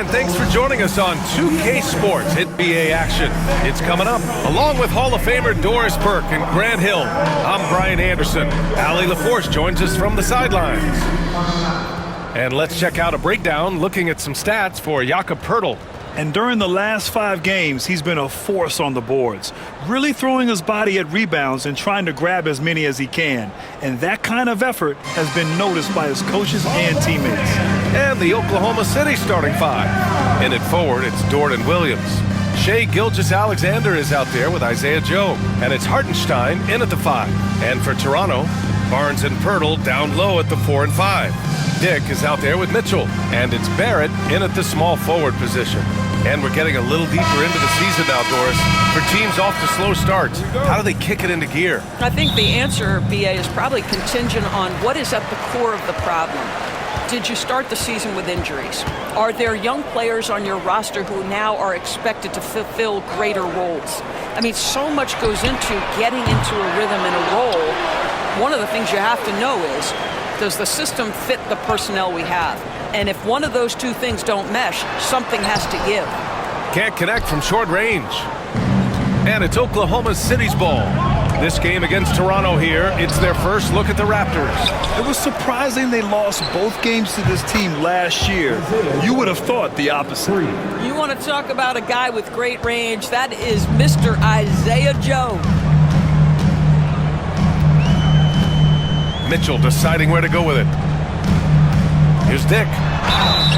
and thanks for joining us on 2K Sports NBA action. It's coming up, along with Hall of Famer Doris Burke and Grant Hill. I'm Brian Anderson. Allie LaForce joins us from the sidelines. And let's check out a breakdown looking at some stats for Jakob Poeltl. And during the last 5 games, he's been a force on the boards, really throwing his body at rebounds and trying to grab as many as he can. And that kind of effort has been noticed by his coaches and teammates. And the Oklahoma City starting 5. In at forward, it's Jordan Williams. Shai Gilgeous-Alexander is out there with Isaiah Joe. And it's Hartenstein in at the 5. And for Toronto, Barnes and Poeltl down low at the 4 and 5. Dick is out there with Mitchell. And it's Barrett in at the small forward position. And we're getting a little deeper into the season now, Doris. For teams off to slow starts, how do they kick it into gear? I think the answer, BA, is probably contingent on what is at the core of the problem. Did you start the season with injuries? Are there young players on your roster who now are expected to fulfill greater roles? I mean, so much goes into getting into a rhythm and a role. One of the things you have to know is, does the system fit the personnel we have? And if one of those two things don't mesh, something has to give. Can't connect from short range. And it's Oklahoma City's ball. This game against Toronto here, it's their first look at the Raptors. It was surprising they lost both games to this team last year. You would have thought the opposite. You want to talk about a guy with great range? That is Mr. Isaiah Joe. Mitchell deciding where to go with it. Here's Dick.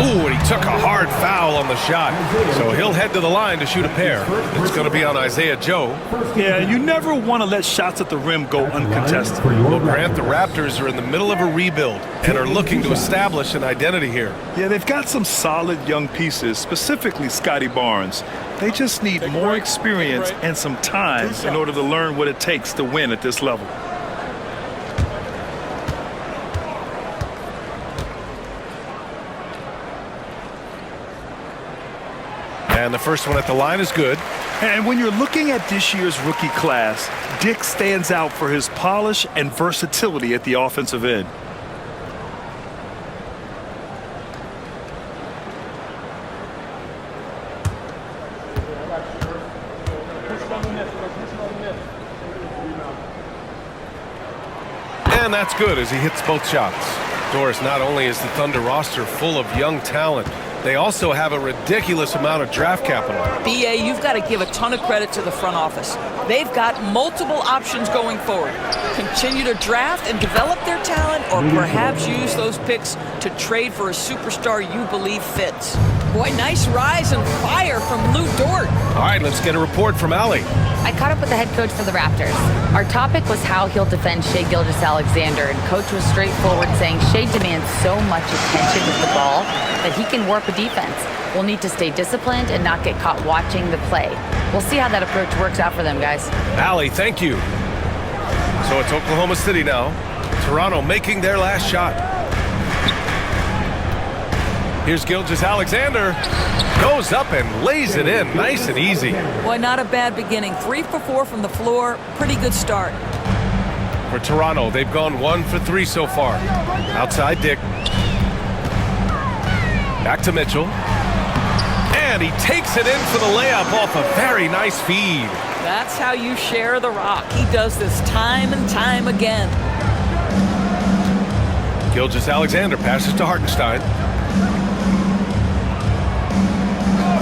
Ooh, and he took a hard foul on the shot. So he'll head to the line to shoot a pair. It's going to be on Isaiah Joe. Yeah, you never want to let shots at the rim go uncontested. Well, Grant, the Raptors are in the middle of a rebuild and are looking to establish an identity here. Yeah, they've got some solid young pieces, specifically Scotty Barnes. They just need more experience and some time in order to learn what it takes to win at this level. And the first one at the line is good. And when you're looking at this year's rookie class, Dick stands out for his polish and versatility at the offensive end. And that's good as he hits both shots. Doris, not only is the Thunder roster full of young talent, they also have a ridiculous amount of draft capital. BA, you've got to give a ton of credit to the front office. They've got multiple options going forward. Continue to draft and develop their talent, or perhaps use those picks to trade for a superstar you believe fits. Boy, nice rise and fire from Lou Dort. All right, let's get a report from Allie. I caught up with the head coach for the Raptors. Our topic was how he'll defend Shai Gilgeous-Alexander, and coach was straightforward, saying Shai demands so much attention with the ball that he can warp a defense. We'll need to stay disciplined and not get caught watching the play. We'll see how that approach works out for them, guys. Allie, thank you. So it's Oklahoma City now. Toronto making their last shot. Here's Gilgeous-Alexander. Goes up and lays it in, nice and easy. Boy, not a bad beginning. 3 for 4 from the floor. Pretty good start. For Toronto, they've gone 1 for 3 so far. Outside Dick. Back to Mitchell. And he takes it in for the layup off a very nice feed. That's how you share the rock. He does this time and time again. Gilgeous-Alexander passes to Hartenstein.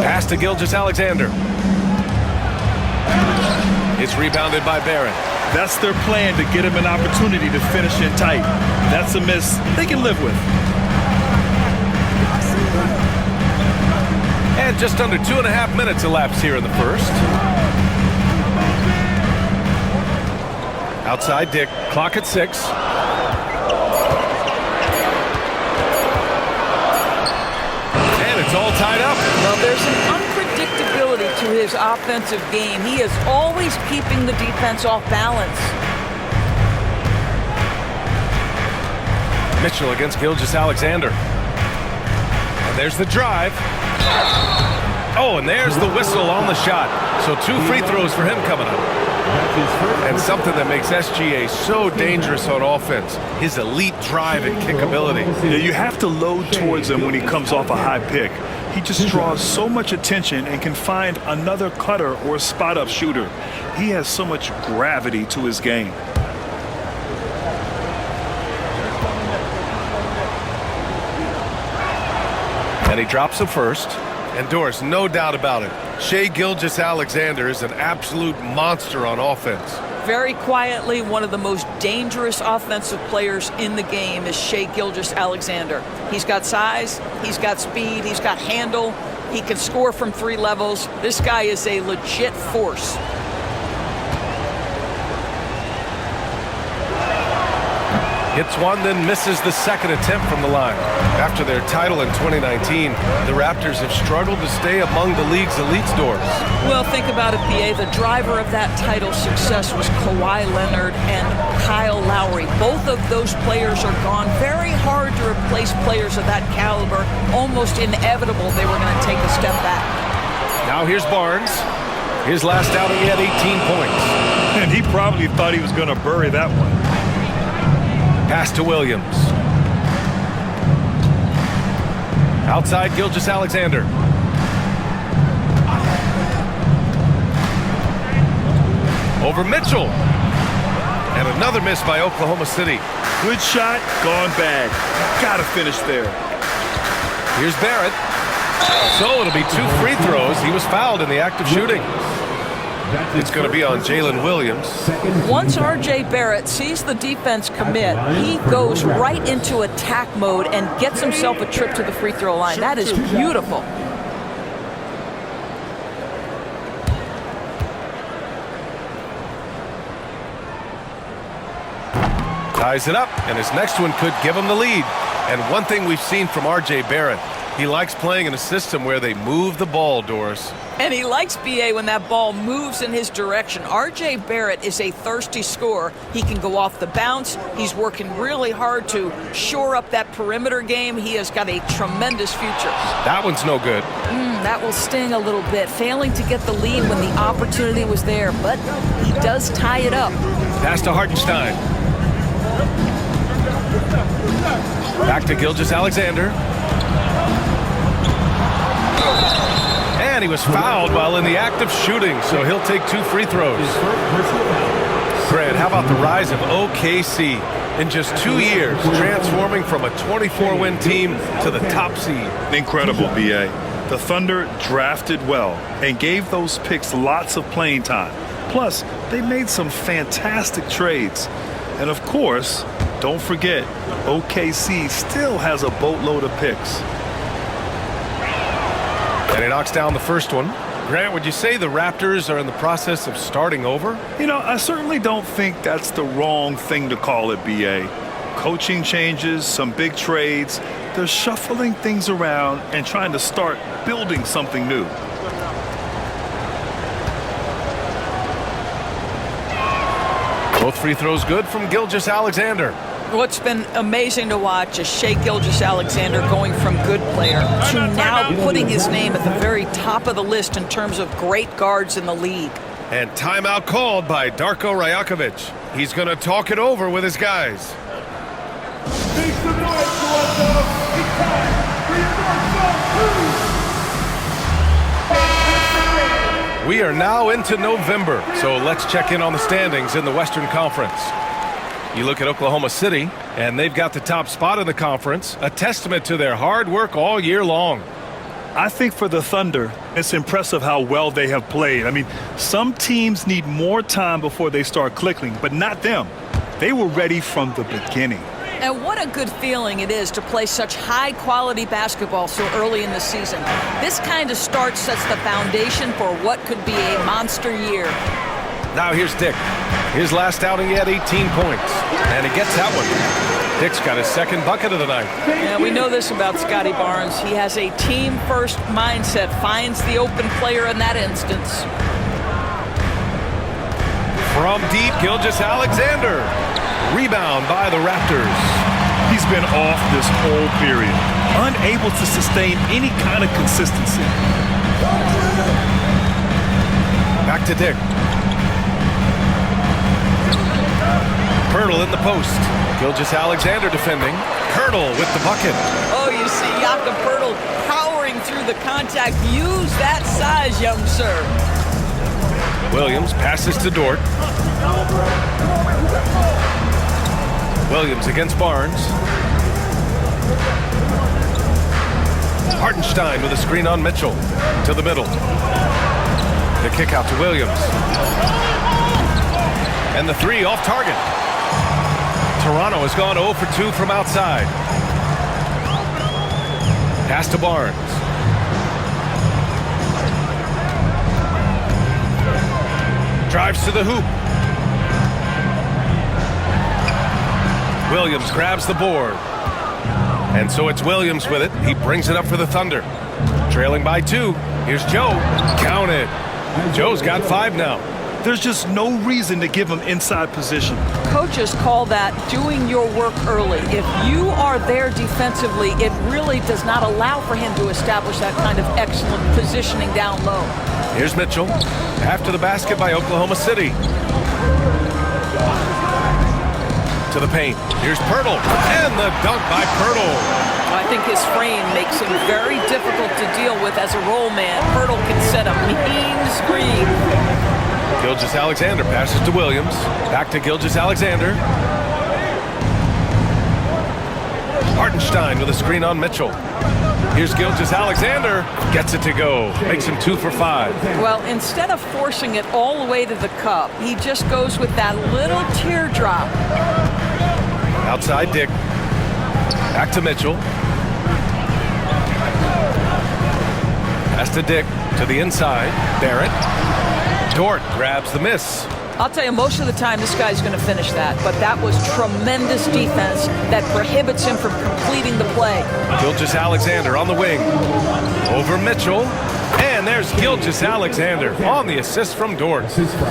Pass to Gilgeous-Alexander. It's rebounded by Barrett. That's their plan, to get him an opportunity to finish in tight. That's a miss they can live with. And just under 2.5 minutes elapsed here in the first. Outside Dick, clock at 6. And it's all tied up. Well, there's an unpredictability to his offensive game. He is always keeping the defense off balance. Mitchell against Gilgeous-Alexander. And there's the drive. Oh, and there's the whistle on the shot. So 2 free throws for him coming up. And something that makes SGA so dangerous on offense, his elite drive and kick ability. Yeah, you have to load towards him when he comes off a high pick. He just draws so much attention and can find another cutter or spot-up shooter. He has so much gravity to his game. And he drops the first. And Doris, no doubt about it, Shai Gilgeous-Alexander is an absolute monster on offense. Very quietly, one of the most dangerous offensive players in the game is Shai Gilgeous-Alexander. He's got size, he's got speed, he's got handle, he can score from 3 levels. This guy is a legit force. Hits one, then misses the second attempt from the line. After their title in 2019, the Raptors have struggled to stay among the league's elite stores. Well, think about it, PA. The driver of that title success was Kawhi Leonard and Kyle Lowry. Both of those players are gone. Very hard to replace players of that caliber. Almost inevitable they were going to take a step back. Now here's Barnes. His last outing, he had 18 points. And he probably thought he was going to bury that one. Pass to Williams. Outside, Gilgeous-Alexander. Over Mitchell. And another miss by Oklahoma City. Good shot, gone bad. Gotta finish there. Here's Barrett. So it'll be 2 free throws. He was fouled in the act of shooting. It's going to be on Jalen Williams. Once R.J. Barrett sees the defense commit, he goes right into attack mode and gets himself a trip to the free throw line. That is beautiful. Ties it up, and his next one could give him the lead. And one thing we've seen from R.J. Barrett, he likes playing in a system where they move the ball, Doris. And he likes BA when that ball moves in his direction. R.J. Barrett is a thirsty scorer. He can go off the bounce. He's working really hard to shore up that perimeter game. He has got a tremendous future. That one's no good. That will sting a little bit. Failing to get the lead when the opportunity was there, but he does tie it up. Pass to Hartenstein. Back to Gilgeous-Alexander. And he was fouled while in the act of shooting, so he'll take 2 free throws. Grant, how about the rise of OKC? In just 2 years, transforming from a 24-win team to the top seed. Incredible, B.A. The Thunder drafted well and gave those picks lots of playing time. Plus, they made some fantastic trades. And of course, don't forget, OKC still has a boatload of picks. And he knocks down the first one. Grant, would you say the Raptors are in the process of starting over? You know, I certainly don't think that's the wrong thing to call it, B.A. Coaching changes, some big trades. They're shuffling things around and trying to start building something new. Both free throws good from Gilgeous-Alexander. What's been amazing to watch is Shai Gilgeous-Alexander going from good player to now putting his name at the very top of the list in terms of great guards in the league. And timeout called by Darko Rajakovic. He's going to talk it over with his guys. We are now into November, so let's check in on the standings in the Western Conference. You look at Oklahoma City, and they've got the top spot in the conference, a testament to their hard work all year long. I think for the Thunder, it's impressive how well they have played. I mean, some teams need more time before they start clicking, but not them. They were ready from the beginning. And what a good feeling it is to play such high-quality basketball so early in the season. This kind of start sets the foundation for what could be a monster year. Now here's Dick. His last outing, he had 18 points, and he gets that one. Dick's got his second bucket of the night. Yeah, we know this about Scotty Barnes. He has a team-first mindset, finds the open player in that instance. From deep, Gilgeous-Alexander. Rebound by the Raptors. He's been off this whole period, unable to sustain any kind of consistency. Back to Dick. Pirtle in the post. Gilgeous-Alexander defending. Pirtle with the bucket. Oh, you see Jakob Pirtle powering through the contact. Use that size, young sir. Williams passes to Dort. Williams against Barnes. Hartenstein with a screen on Mitchell. To the middle. The kick out to Williams. And the three off target. Toronto has gone 0 for 2 from outside. Pass to Barnes. Drives to the hoop. Williams grabs the board. And so it's Williams with it. He brings it up for the Thunder. Trailing by 2. Here's Joe. Count it. Joe's got 5 now. There's just no reason to give him inside position. Coaches call that doing your work early. If you are there defensively, it really does not allow for him to establish that kind of excellent positioning down low. Here's Mitchell. After the basket by Oklahoma City. To the paint. Here's Pirtle. And the dunk by Pirtle. I think his frame makes him very difficult to deal with as a roll man. Pirtle can set a mean screen. Gilgeous-Alexander passes to Williams. Back to Gilgeous-Alexander. Hartenstein with a screen on Mitchell. Here's Gilgeous-Alexander. Gets it to go. Makes him 2 for 5. Well, instead of forcing it all the way to the cup, he just goes with that little teardrop. Outside Dick. Back to Mitchell. Pass to Dick. To the inside. Barrett. Dort grabs the miss. I'll tell you, most of the time this guy's going to finish that, but that was tremendous defense that prohibits him from completing the play. Gilgeous-Alexander on the wing. Over Mitchell. And there's Gilgeous-Alexander on the assist from Dort.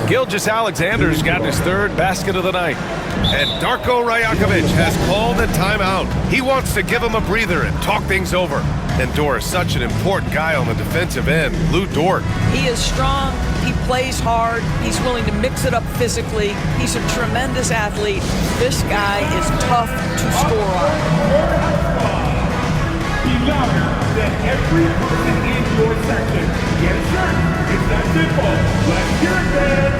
Gilgeous-Alexander's got his 3rd basket of the night. And Darko Rajakovic has called a timeout. He wants to give him a breather and talk things over. And Dort is such an important guy on the defensive end. Lou Dort. He is strong. He plays hard. He's willing to mix it up physically. He's a tremendous athlete. This guy is tough to score on. That every person in your section get a shirt. It's that simple. Let's hear it, man.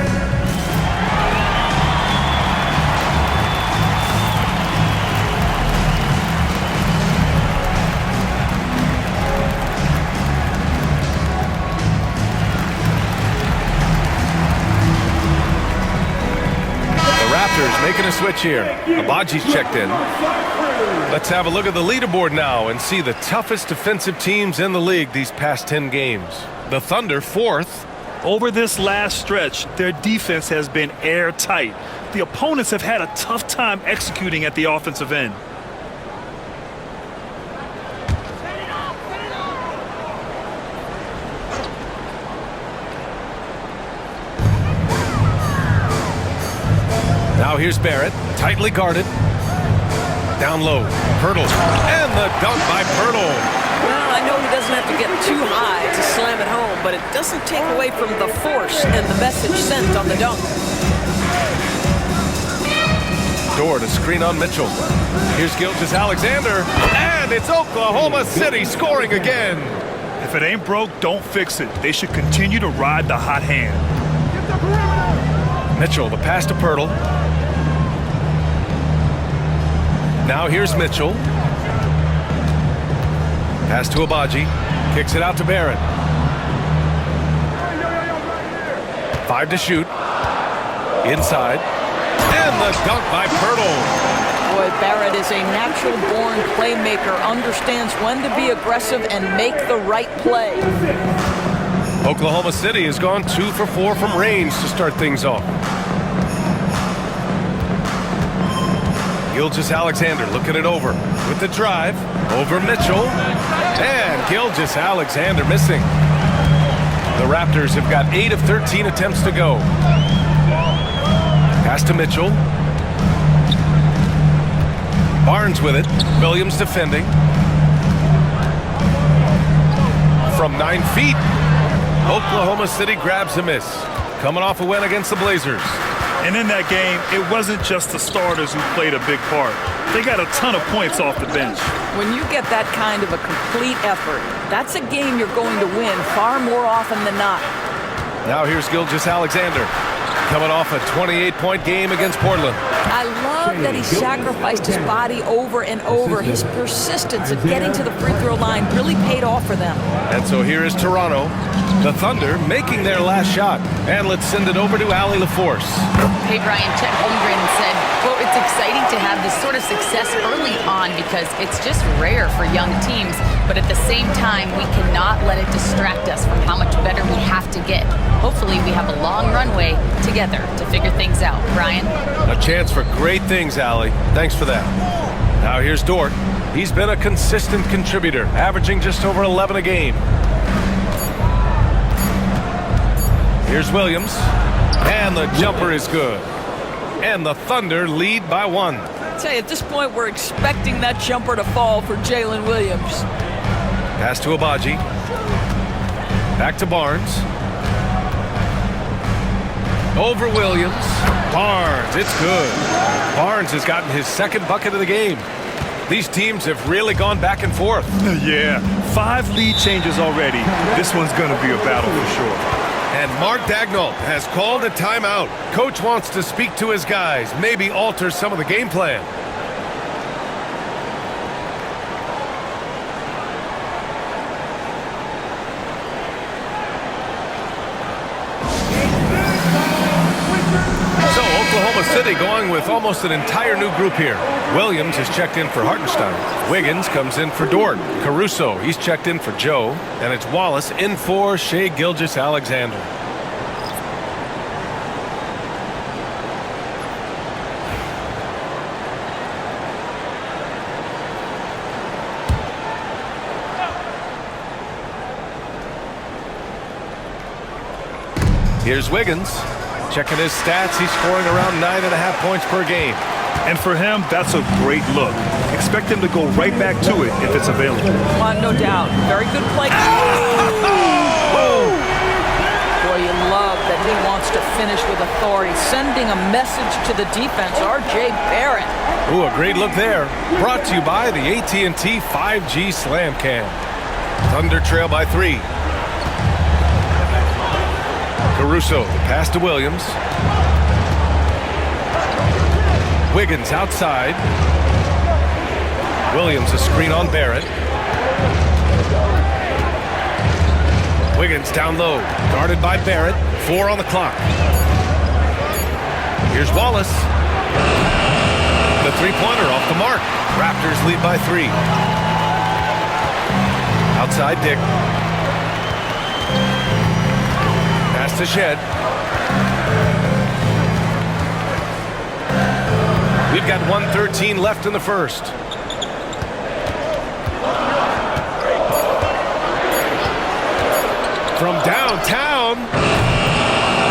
The Raptors making a switch here. Abaji's checked in. Let's have a look at the leaderboard now and see the toughest defensive teams in the league these past 10 games. The Thunder 4th. Over this last stretch, their defense has been airtight. The opponents have had a tough time executing at the offensive end. Now here's Barrett, tightly guarded. Down low, Pirtle, and the dunk by Pirtle. Well, I know he doesn't have to get too high to slam it home, but it doesn't take away from the force and the message sent on the dunk. Dort, a screen on Mitchell. Here's Gilgeous-Alexander, and it's Oklahoma City scoring again. If it ain't broke, don't fix it. They should continue to ride the hot hand. Mitchell, the pass to Pirtle. Now here's Mitchell. Pass to Abaji. Kicks it out to Barrett. 5 to shoot. Inside. And the dunk by Pirtle. Boy, Barrett is a natural-born playmaker, understands when to be aggressive and make the right play. Oklahoma City has gone 2 for 4 from range to start things off. Gilgeous-Alexander looking it over with the drive. Over Mitchell. And Gilgeous-Alexander missing. The Raptors have got 8 of 13 attempts to go. Pass to Mitchell. Barnes with it. Williams defending. From 9 feet. Oklahoma City grabs a miss. Coming off a win against the Blazers. And in that game, it wasn't just the starters who played a big part. They got a ton of points off the bench. When you get that kind of a complete effort, that's a game you're going to win far more often than not. Now here's Gilgeous-Alexander, coming off a 28-point game against Portland. I love that he sacrificed his body over and over. His persistence of getting to the free throw line really paid off for them. And so here is Toronto. The Thunder making their last shot. And let's send it over to Allie LaForce. Hey, Brian, Chet Holmgren said, quote, "It's exciting to have this sort of success early on because it's just rare for young teams. But at the same time, we cannot let it distract us from how much better we have to get. Hopefully, we have a long runway together to figure things out." Brian? A chance for great things, Allie. Thanks for that. Now here's Dort. He's been a consistent contributor, averaging just over 11 a game. Here's Williams. And the jumper is good. And the Thunder lead by 1. I'd say at this point, we're expecting that jumper to fall for Jalen Williams. Pass to Abaji. Back to Barnes. Over Williams. Barnes, it's good. Barnes has gotten his second bucket of the game. These teams have really gone back and forth. Yeah, 5 lead changes already. This one's going to be a battle for sure. And Mark Dagnall has called a timeout. Coach wants to speak to his guys, maybe alter some of the game plan. So Oklahoma City going with almost an entire new group here. Williams is checked in for Hartenstein. Wiggins comes in for Dort. Caruso, he's checked in for Joe. And it's Wallace in for Shai Gilgeous-Alexander. Here's Wiggins. Checking his stats, he's scoring around 9.5 points per game. And for him, that's a great look. Expect him to go right back to it if it's available. No doubt. Very good play. Boy, you love that he wants to finish with authority, sending a message to the defense. R.J. Barrett. Ooh, a great look there. Brought to you by the AT&T 5G Slam Cam. Thunder trail by 3. Caruso, the pass to Williams. Wiggins outside. Williams a screen on Barrett. Wiggins down low, guarded by Barrett. 4 on the clock. Here's Wallace. The three-pointer off the mark. Raptors lead by 3. Outside Dick. Pass to Shed. We've got 1:13 left in the first. From downtown.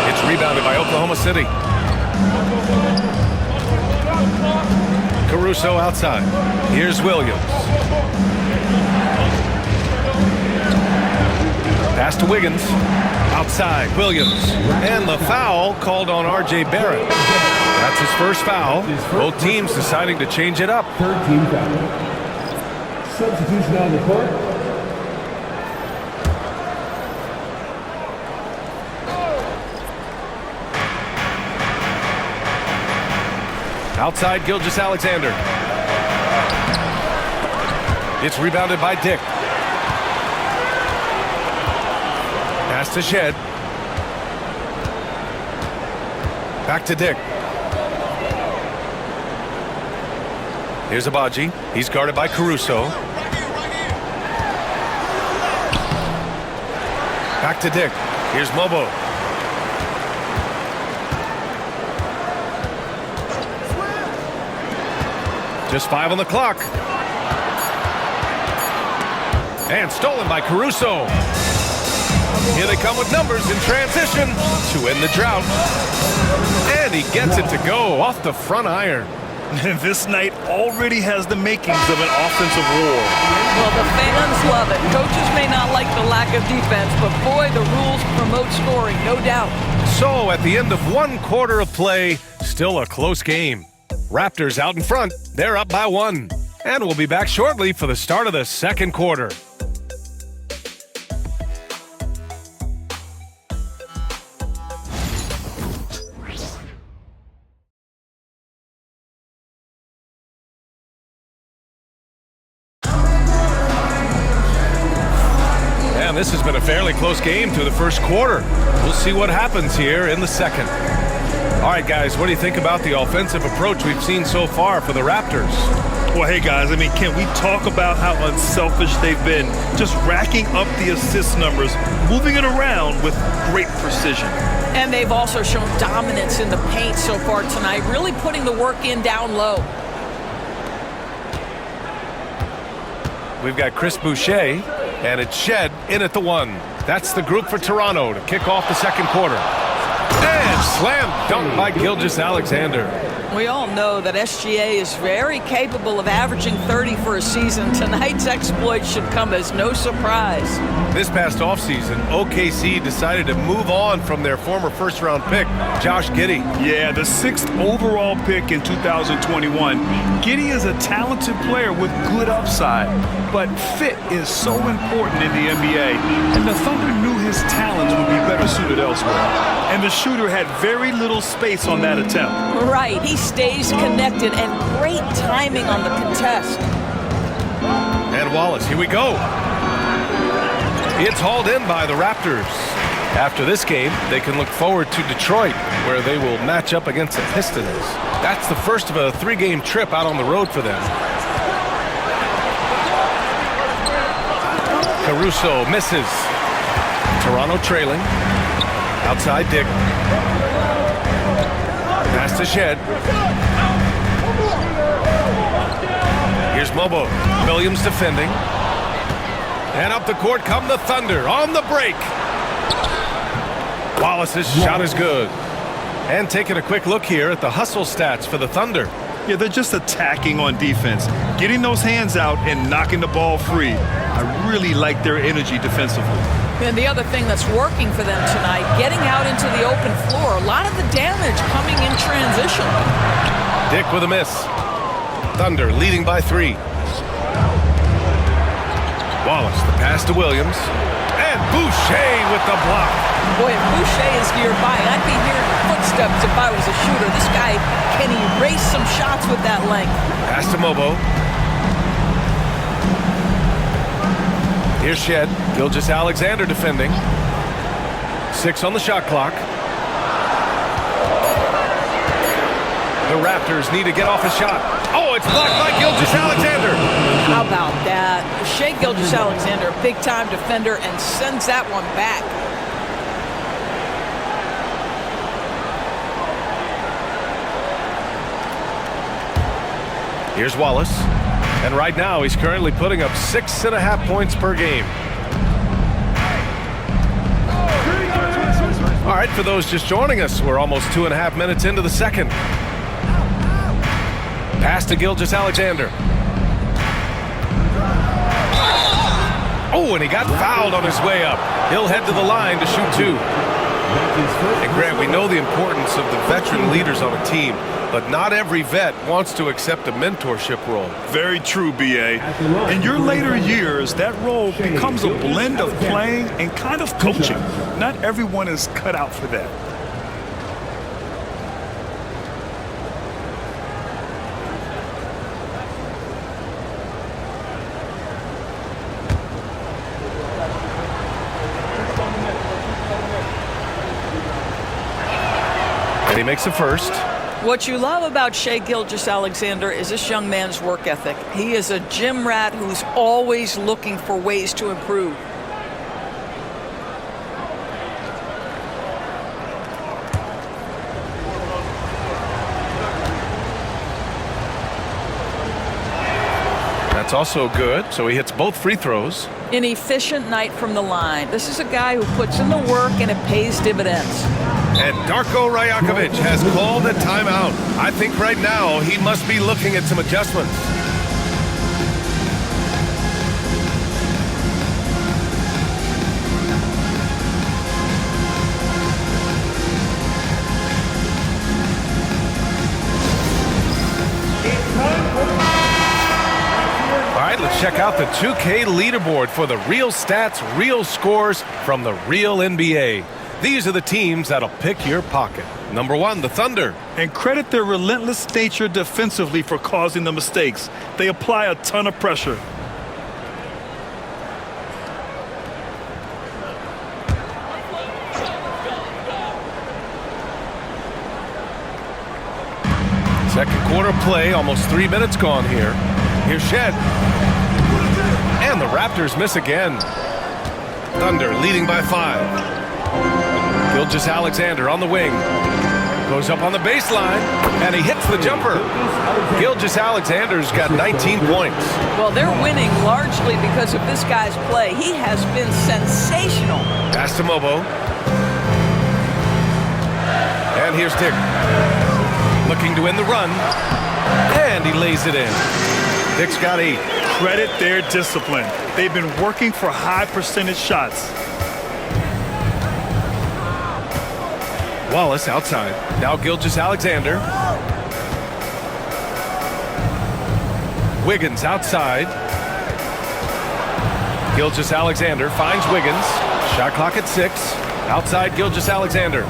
It's rebounded by Oklahoma City. Caruso outside. Here's Williams. Pass to Wiggins. Outside, Williams. And the foul called on R.J. Barrett. That's his first foul. Both teams deciding to change it up. Third team foul. Substitution on the court. Outside, Gilgeous-Alexander. It's rebounded by Dick. Pass to Shed. Back to Dick. Here's Abaji. He's guarded by Caruso. Back to Dick. Here's Mobo. Just 5 on the clock. And stolen by Caruso. Here they come with numbers in transition to end the drought. And he gets it to go off the front iron. This night already has the makings of an offensive war. Well, the fans love it. Coaches may not like the lack of defense, but boy, the rules promote scoring, no doubt. So at the end of 1 quarter of play, still a close game. Raptors out in front. They're up by 1. And we'll be back shortly for the start of the second quarter. And this has been a fairly close game through the first quarter. We'll see what happens here in the second. All right, guys, what do you think about the offensive approach we've seen so far for the Raptors? Well, hey, guys, I mean, can we talk about how unselfish they've been? Just racking up the assist numbers, moving it around with great precision. And they've also shown dominance in the paint so far tonight, really putting the work in down low. We've got Chris Boucher, and it's Shed in at the 1. That's the group for Toronto to kick off the second quarter. And slam dunk by Gilgeous-Alexander. We all know that SGA is very capable of averaging 30 for a season. Tonight's exploit should come as no surprise. This past offseason, OKC decided to move on from their former first-round pick, Josh Giddey. Yeah, the 6th overall pick in 2021. Giddey is a talented player with good upside, but fit is so important in the NBA, and the Thunder knew his talents would be better suited elsewhere. And the shooter had very little space on that attempt. Right, he stays connected, and great timing on the contest. And Wallace, here we go. It's hauled in by the Raptors. After this game, they can look forward to Detroit, where they will match up against the Pistons. That's the first of a 3-game trip out on the road for them. Caruso misses. Toronto trailing. Outside Dick. Pass to Shed. Here's Mobo. Williams defending. And up the court come the Thunder on the break. Wallace's shot is good. And taking a quick look here at the hustle stats for the Thunder. Yeah, they're just attacking on defense, getting those hands out and knocking the ball free. I really like their energy defensively. And the other thing that's working for them tonight, getting out into the open floor. A lot of the damage coming in transition. Dick with a miss. Thunder leading by 3. Wallace, the pass to Williams. And Boucher with the block. Boy, if Boucher is nearby, I'd be hearing footsteps if I was a shooter. This guy can erase some shots with that length. Pass to Mobo. Here's Shed. Gilgeous-Alexander defending. 6 on the shot clock. The Raptors need to get off a shot. Oh, it's blocked by Gilgeous-Alexander. How about that? Shai Gilgeous-Alexander, a big-time defender, and sends that one back. Here's Wallace. And right now, he's currently putting up 6.5 points per game. All right, for those just joining us, we're almost 2.5 minutes into the second. Pass to Gilgeous-Alexander. Oh, and he got fouled on his way up. He'll head to the line to shoot 2. And Grant, we know the importance of the veteran leaders on a team, but not every vet wants to accept a mentorship role. Very true, B.A. In your later years, that role becomes a blend of playing and kind of coaching. Not everyone is cut out for that. And he makes the first. What you love about Shai Gilgeous-Alexander is this young man's work ethic. He is a gym rat who's always looking for ways to improve. That's also good, so he hits both free throws. An efficient night from the line. This is a guy who puts in the work and it pays dividends. And Darko Rajakovic has called a timeout. I think right now he must be looking at some adjustments. All right, let's check out the 2K leaderboard for the real stats, real scores from the real NBA. These are the teams that'll pick your pocket. Number 1, the Thunder. And credit their relentless nature defensively for causing the mistakes. They apply a ton of pressure. Second quarter play, almost 3 minutes gone here. Here's Shed. And the Raptors miss again. Thunder leading by 5. Gilgeous-Alexander on the wing. Goes up on the baseline, and he hits the jumper. Gilgeous-Alexander's got 19 points. Well, they're winning largely because of this guy's play. He has been sensational. Pass to Mobo. And here's Dick. Looking to win the run. And he lays it in. Dick's got 8. Credit their discipline. They've been working for high percentage shots. Wallace outside. Now Gilgeous-Alexander. Wiggins outside. Gilgeous-Alexander finds Wiggins. Shot clock at 6. Outside Gilgeous-Alexander.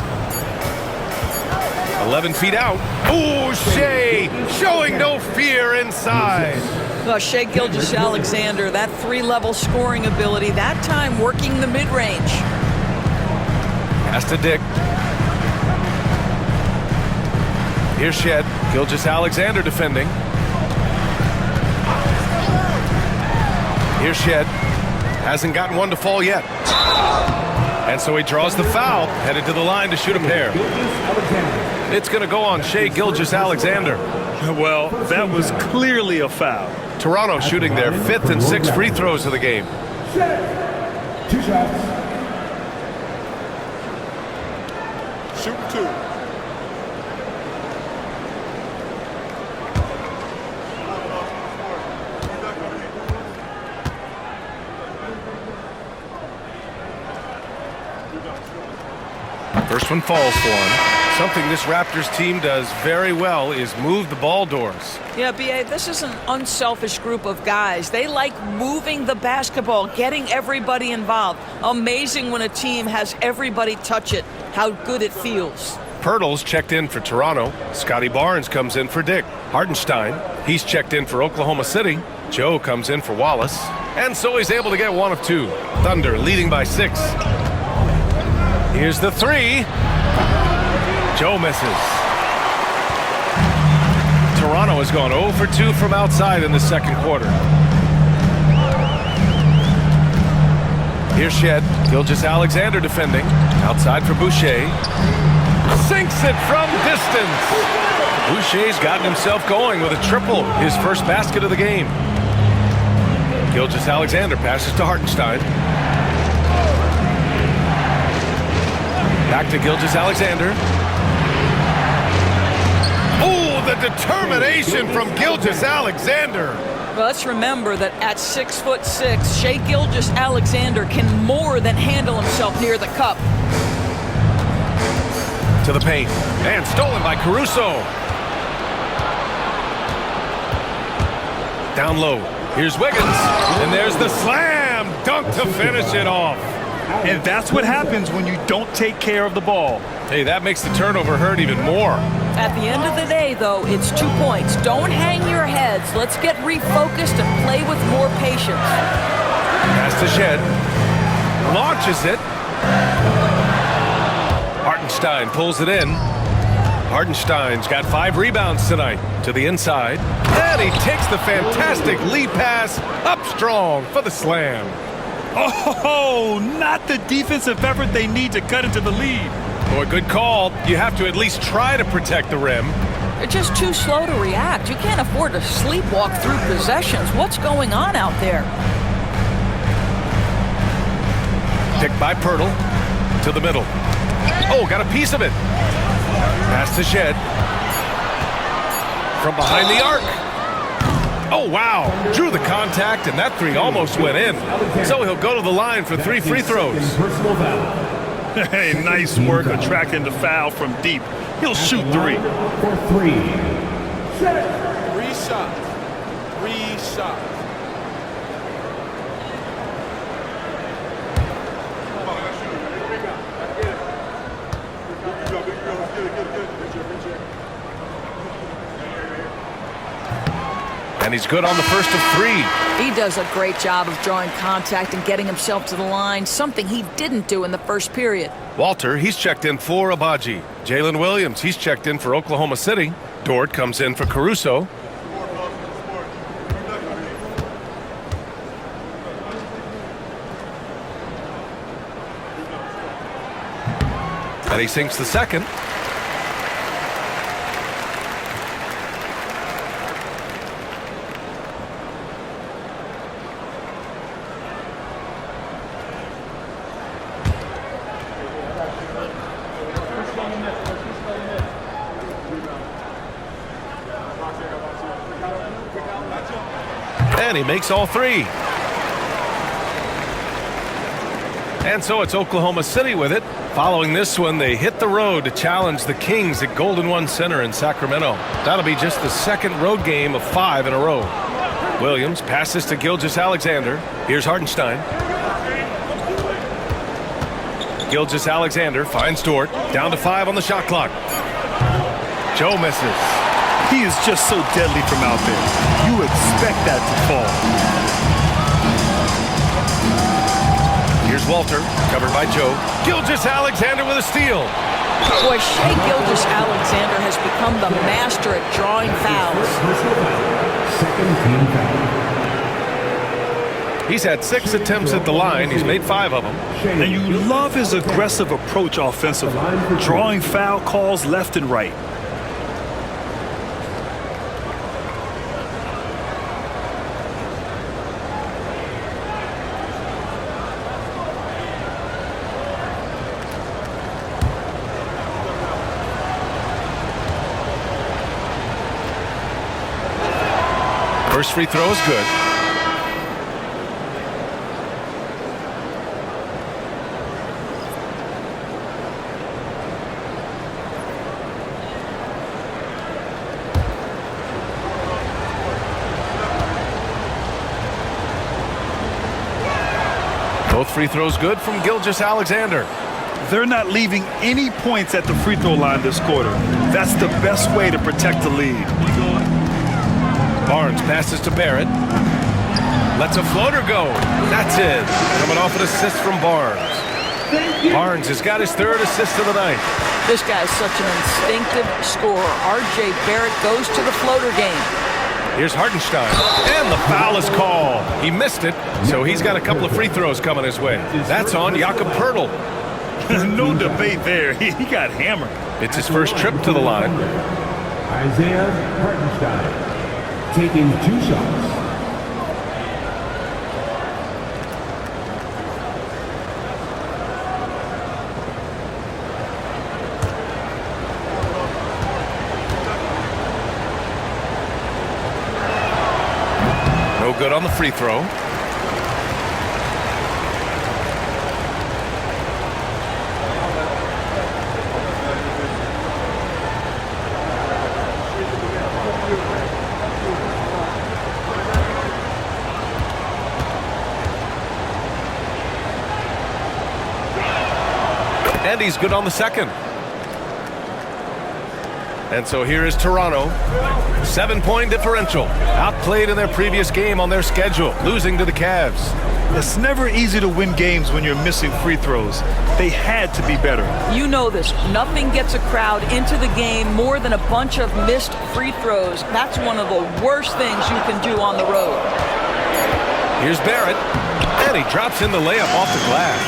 11 feet out. Ooh, Shea showing no fear inside. Well, Shea Gilgeous-Alexander, that 3-level scoring ability, that time working the mid-range. Pass to Dick. Here's Shed. Gilgeous-Alexander defending. Here's Shed. Hasn't gotten one to fall yet. And so he draws the foul, headed to the line to shoot a pair. It's going to go on Shea Gilgeous-Alexander. Well, that was clearly a foul. Toronto shooting their 5th and 6th free throws of the game. 2 shots. Shoot 2. First one falls for him. Something this Raptors team does very well is move the ball doors. Yeah, B.A., this is an unselfish group of guys. They like moving the basketball, getting everybody involved. Amazing when a team has everybody touch it, how good it feels. Pirtle's checked in for Toronto. Scotty Barnes comes in for Dick. Hartenstein, he's checked in for Oklahoma City. Joe comes in for Wallace. And so he's able to get 1 of 2. Thunder leading by 6. Here's the 3. Joe misses. Toronto has gone 0 for 2 from outside in the second quarter. Here's Shed. Gilgeous-Alexander defending. Outside for Boucher. Sinks it from distance. Boucher's gotten himself going with a triple. His first basket of the game. Gilgeous-Alexander passes to Hartenstein. Back to Gilgeous-Alexander. Oh, the determination from Gilgeous-Alexander. Well, let's remember that at 6'6", Shea Gilgeous-Alexander can more than handle himself near the cup. To the paint. And stolen by Caruso. Down low. Here's Wiggins. And there's the slam dunk to finish it off. And that's what happens when you don't take care of the ball. Hey, that makes the turnover hurt even more. At the end of the day, though, it's 2 points. Don't hang your heads. Let's get refocused and play with more patience. Pass to Shed. Launches it. Hartenstein pulls it in. Hartenstein's got 5 rebounds tonight. To the inside. And he takes the fantastic lead pass up strong for the slam. Oh, not the defensive effort they need to cut into the lead. Boy, good call. You have to at least try to protect the rim. They're just too slow to react. You can't afford to sleepwalk through possessions. What's going on out there? Picked by Pirtle. To the middle. Oh, got a piece of it. Pass to Shed. From behind the arc. Oh, wow. Drew the contact, and that three almost went in. So he'll go to the line for 3 free throws. Hey, nice work attracting the foul from deep. He'll shoot 3. For 3. Three shots. And he's good on the first of 3. He does a great job of drawing contact and getting himself to the line, something he didn't do in the first period. Walter, he's checked in for Abaji. Jalen Williams, he's checked in for Oklahoma City. Dort comes in for Caruso. And he sinks the second. And he makes all 3. And so it's Oklahoma City with it. Following this one, they hit the road to challenge the Kings at Golden One Center in Sacramento. That'll be just the second road game of 5 in a row. Williams passes to Gilgeous-Alexander. Here's Hartenstein. Gilgeous-Alexander finds Dort. Down to 5 on the shot clock. Joe misses. He is just so deadly from out there. You expect that to fall. Here's Walter, covered by Joe. Gilgeous-Alexander with a steal. Boy, Shai Gilgeous-Alexander has become the master at drawing fouls. Second team foul. He's had 6 attempts at the line. He's made 5 of them. And you love his aggressive approach offensively, drawing foul calls left and right. First free throw is good. Both free throws good from Gilgeous-Alexander. They're not leaving any points at the free throw line this quarter. That's the best way to protect the lead. Barnes passes to Barrett. Lets a floater go. That's it. Coming off an assist from Barnes. Barnes has got his 3rd assist of the night. This guy is such an instinctive scorer. R.J. Barrett goes to the floater game. Here's Hartenstein. And the foul is called. He missed it, so he's got a couple of free throws coming his way. That's on Jakob Poeltl. No debate there. He got hammered. It's his first trip to the line. Isaiah Hartenstein taking 2 shots. No good on the free throw. And he's good on the second. And so here is Toronto. 7-point differential. Outplayed in their previous game on their schedule, losing to the Cavs. It's never easy to win games when you're missing free throws. They had to be better. You know this. Nothing gets a crowd into the game more than a bunch of missed free throws. That's one of the worst things you can do on the road. Here's Barrett. And he drops in the layup off the glass.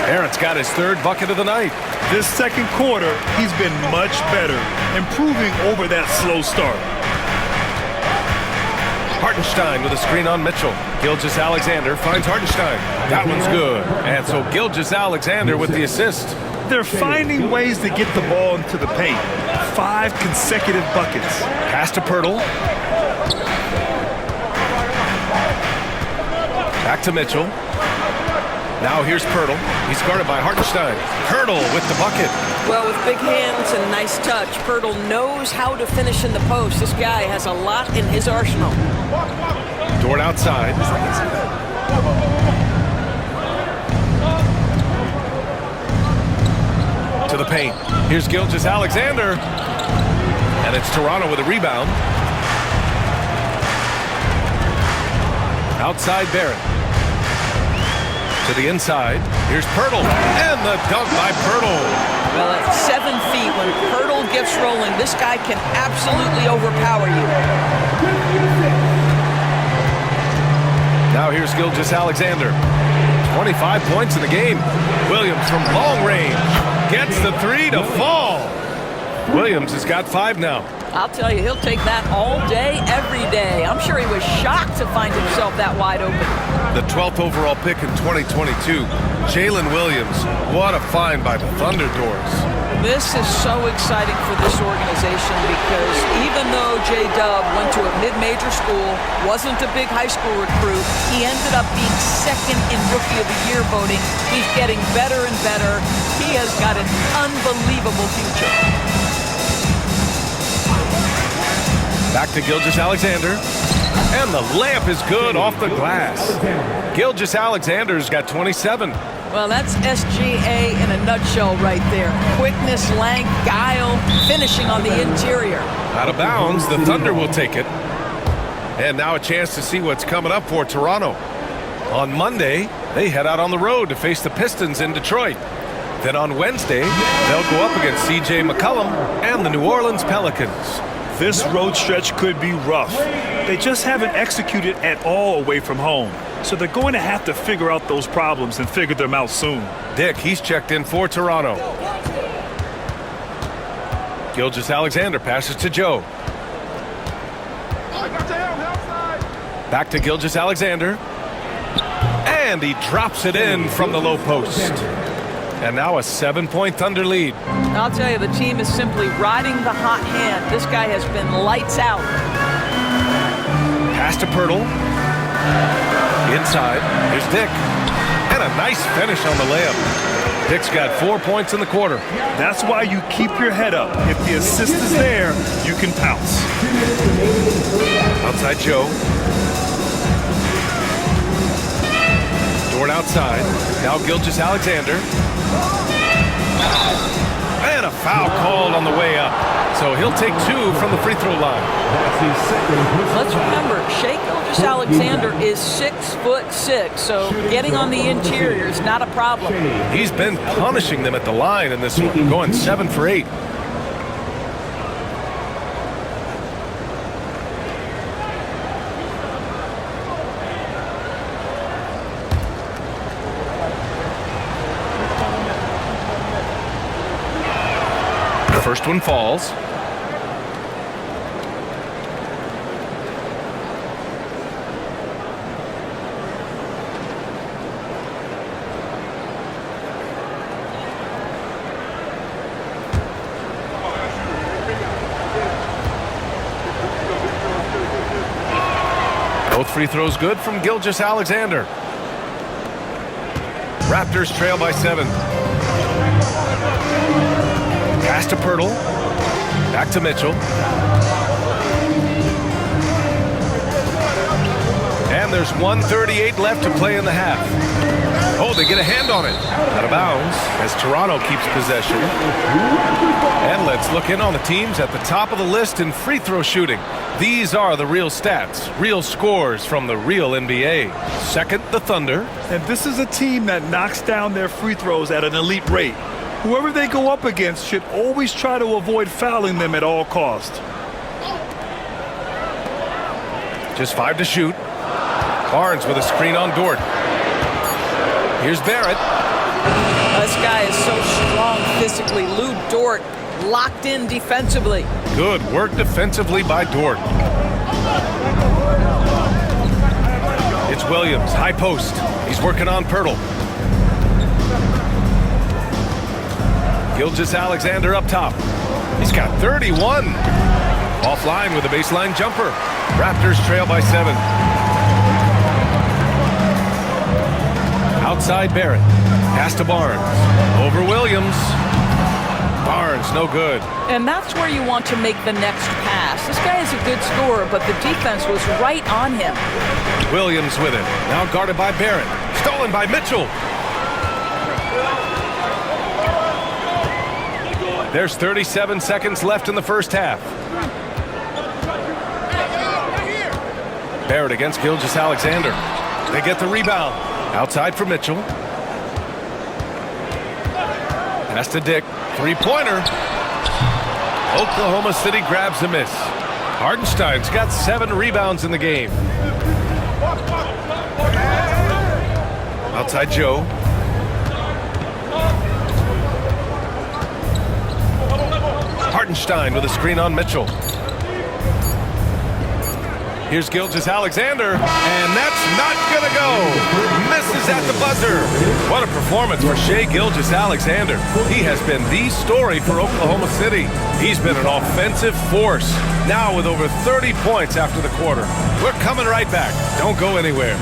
Barrett's got his 3rd bucket of the night. This second quarter, he's been much better, improving over that slow start. Hartenstein with a screen on Mitchell. Gilgeous-Alexander finds Hartenstein. That one's good. And so Gilgeous-Alexander with the assist. They're finding ways to get the ball into the paint. 5 consecutive buckets. Pass to Pirtle. Back to Mitchell. Now here's Pirtle. He's guarded by Hartenstein. Pirtle with the bucket. Well, with big hands and nice touch, Pirtle knows how to finish in the post. This guy has a lot in his arsenal. Dort outside. To the paint. Here's Gilgeous-Alexander. And it's Toronto with a rebound. Outside Barrett. To the inside. Here's Pirtle. And the dunk by Pirtle. Well, at 7 feet, when Pirtle gets rolling, this guy can absolutely overpower you. Now here's Gilgeous-Alexander. 25 points in the game. Williams from long range gets the 3 to fall. Williams has got 5 now. I'll tell you, he'll take that all day, every day. I'm sure he was shocked to find himself that wide open. The 12th overall pick in 2022, Jalen Williams. What a find by the Thunder Doors. This is so exciting for this organization because even though J-Dub went to a mid-major school, wasn't a big high school recruit, he ended up being second in Rookie of the Year voting. He's getting better and better. He has got an unbelievable future. Back to Gilgeous-Alexander. And the layup is good off the glass. Gilgeous-Alexander's got 27. Well, that's SGA in a nutshell right there. Quickness, length, guile, finishing on the interior. Out of bounds, the Thunder will take it. And now a chance to see what's coming up for Toronto. On Monday, they head out on the road to face the Pistons in Detroit. Then on Wednesday, they'll go up against C.J. McCollum and the New Orleans Pelicans. This road stretch could be rough. They just haven't executed at all away from home. So they're going to have to figure out those problems and figure them out soon. Dick, he's checked in for Toronto. Gilgeous-Alexander passes to Joe. Back to Gilgeous-Alexander. And he drops it in from the low post. And now a 7-point Thunder lead. I'll tell you, the team is simply riding the hot hand. This guy has been lights out. Pass to Pirtle. Inside. Here's Dick. And a nice finish on the layup. Dick's got 4 points in the quarter. That's why you keep your head up. If the assist is there, you can pounce. Outside Joe. Dort outside. Now Gilgeous-Alexander. And a foul called on the way up. So he'll take 2 from the free throw line. Let's remember, Shai Gilgeous-Alexander is 6'6", so getting on the interior is not a problem. He's been punishing them at the line in this one, going 7 for 8. First one falls. Both free throws good from Gilgeous-Alexander. Raptors trail by 7. Pass to Pirtle. Back to Mitchell. And there's 1:38 left to play in the half. Oh, they get a hand on it. Out of bounds as Toronto keeps possession. And let's look in on the teams at the top of the list in free throw shooting. These are the real stats, real scores from the real NBA. Second, the Thunder. And this is a team that knocks down their free throws at an elite rate. Whoever they go up against should always try to avoid fouling them at all costs. Just 5 to shoot. Barnes with a screen on Dort. Here's Barrett. This guy is so strong physically. Lou Dort locked in defensively. Good work defensively by Dort. It's Williams, high post. He's working on Pirtle. Gilgeous-Alexander up top. He's got 31. Offline with a baseline jumper. Raptors trail by 7. Outside Barrett. Pass to Barnes. Over Williams. Barnes, no good. And that's where you want to make the next pass. This guy is a good scorer, but the defense was right on him. Williams with it. Now guarded by Barrett. Stolen by Mitchell. There's 37 seconds left in the first half. Barrett against Gilgeous-Alexander. They get the rebound. Outside for Mitchell. Pass to Dick. Three-pointer. Oklahoma City grabs a miss. Hartenstein's got 7 rebounds in the game. Outside Joe. Hartenstein with a screen on Mitchell. Here's Gilgeous-Alexander, and that's not gonna go. Misses at the buzzer. What a performance for Shai Gilgeous-Alexander. He has been the story for Oklahoma City. He's been an offensive force, now with over 30 points after the quarter. We're coming right back. Don't go anywhere.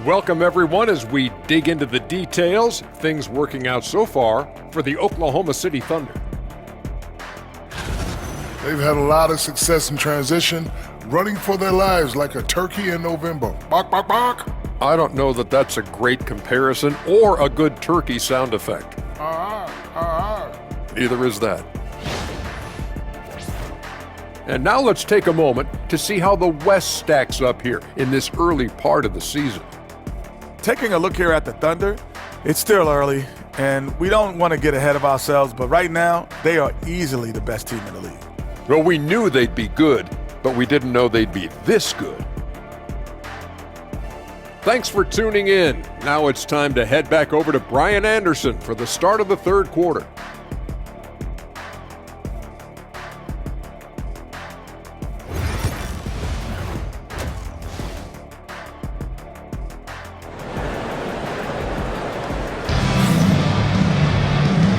Welcome, everyone, as we dig into the details. Things working out so far for the Oklahoma City Thunder. They've had a lot of success in transition, running for their lives like a turkey in November. Bark, bark, bark. I don't know that that's a great comparison or a good turkey sound effect. Neither is that. And now let's take a moment to see how the West stacks up here in this early part of the season. Taking a look here at the Thunder, it's still early, and we don't want to get ahead of ourselves, but right now, they are easily the best team in the league. Well, we knew they'd be good, but we didn't know they'd be this good. Thanks for tuning in. Now it's time to head back over to Brian Anderson for the start of the third quarter.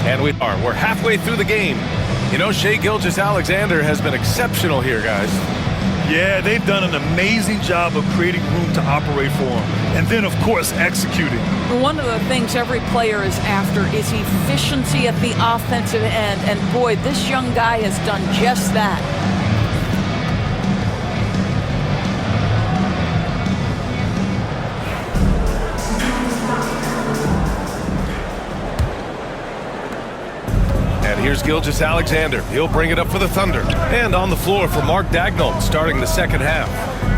And we're halfway through the game. You know, Shai Gilgeous-Alexander has been exceptional here, guys. Yeah, they've done an amazing job of creating room to operate for him. And then, of course, executing. One of the things every player is after is efficiency at the offensive end. And boy, this young guy has done just that. Here's Gilgeous-Alexander. He'll bring it up for the Thunder. And on the floor for Mark Daigneault starting the second half.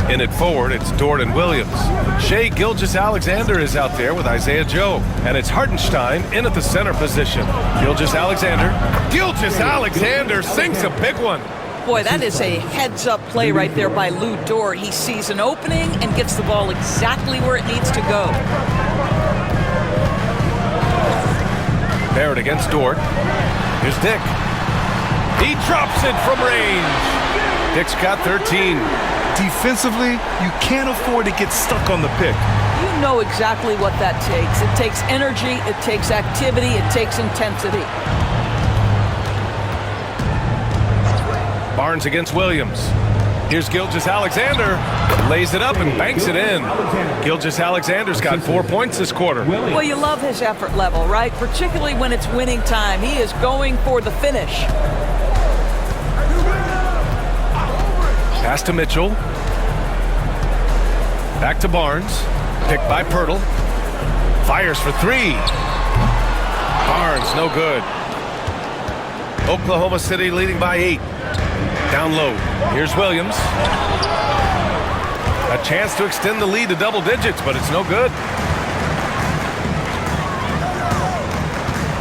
In at forward, it's Jordan Williams. Shai Gilgeous-Alexander is out there with Isaiah Joe. And it's Hartenstein in at the center position. Gilgeous-Alexander. Gilgeous-Alexander sinks a big one. Boy, that is a heads-up play right there by Lou Dort. He sees an opening and gets the ball exactly where it needs to go. Barrett against Dort. Here's Dick. He drops it from range. Dick's got 13. Defensively, you can't afford to get stuck on the pick. You know exactly what that takes. It takes energy, it takes activity, it takes intensity. Barnes against Williams. Here's Gilgeous-Alexander. Lays it up and banks it in. Gilgeous-Alexander's got 4 points this quarter. Well, you love his effort level, right? Particularly when it's winning time. He is going for the finish. Pass to Mitchell. Back to Barnes. Picked by Pirtle. Fires for 3. Barnes, no good. Oklahoma City leading by 8. Down low. Here's Williams. A chance to extend the lead to double digits, but it's no good.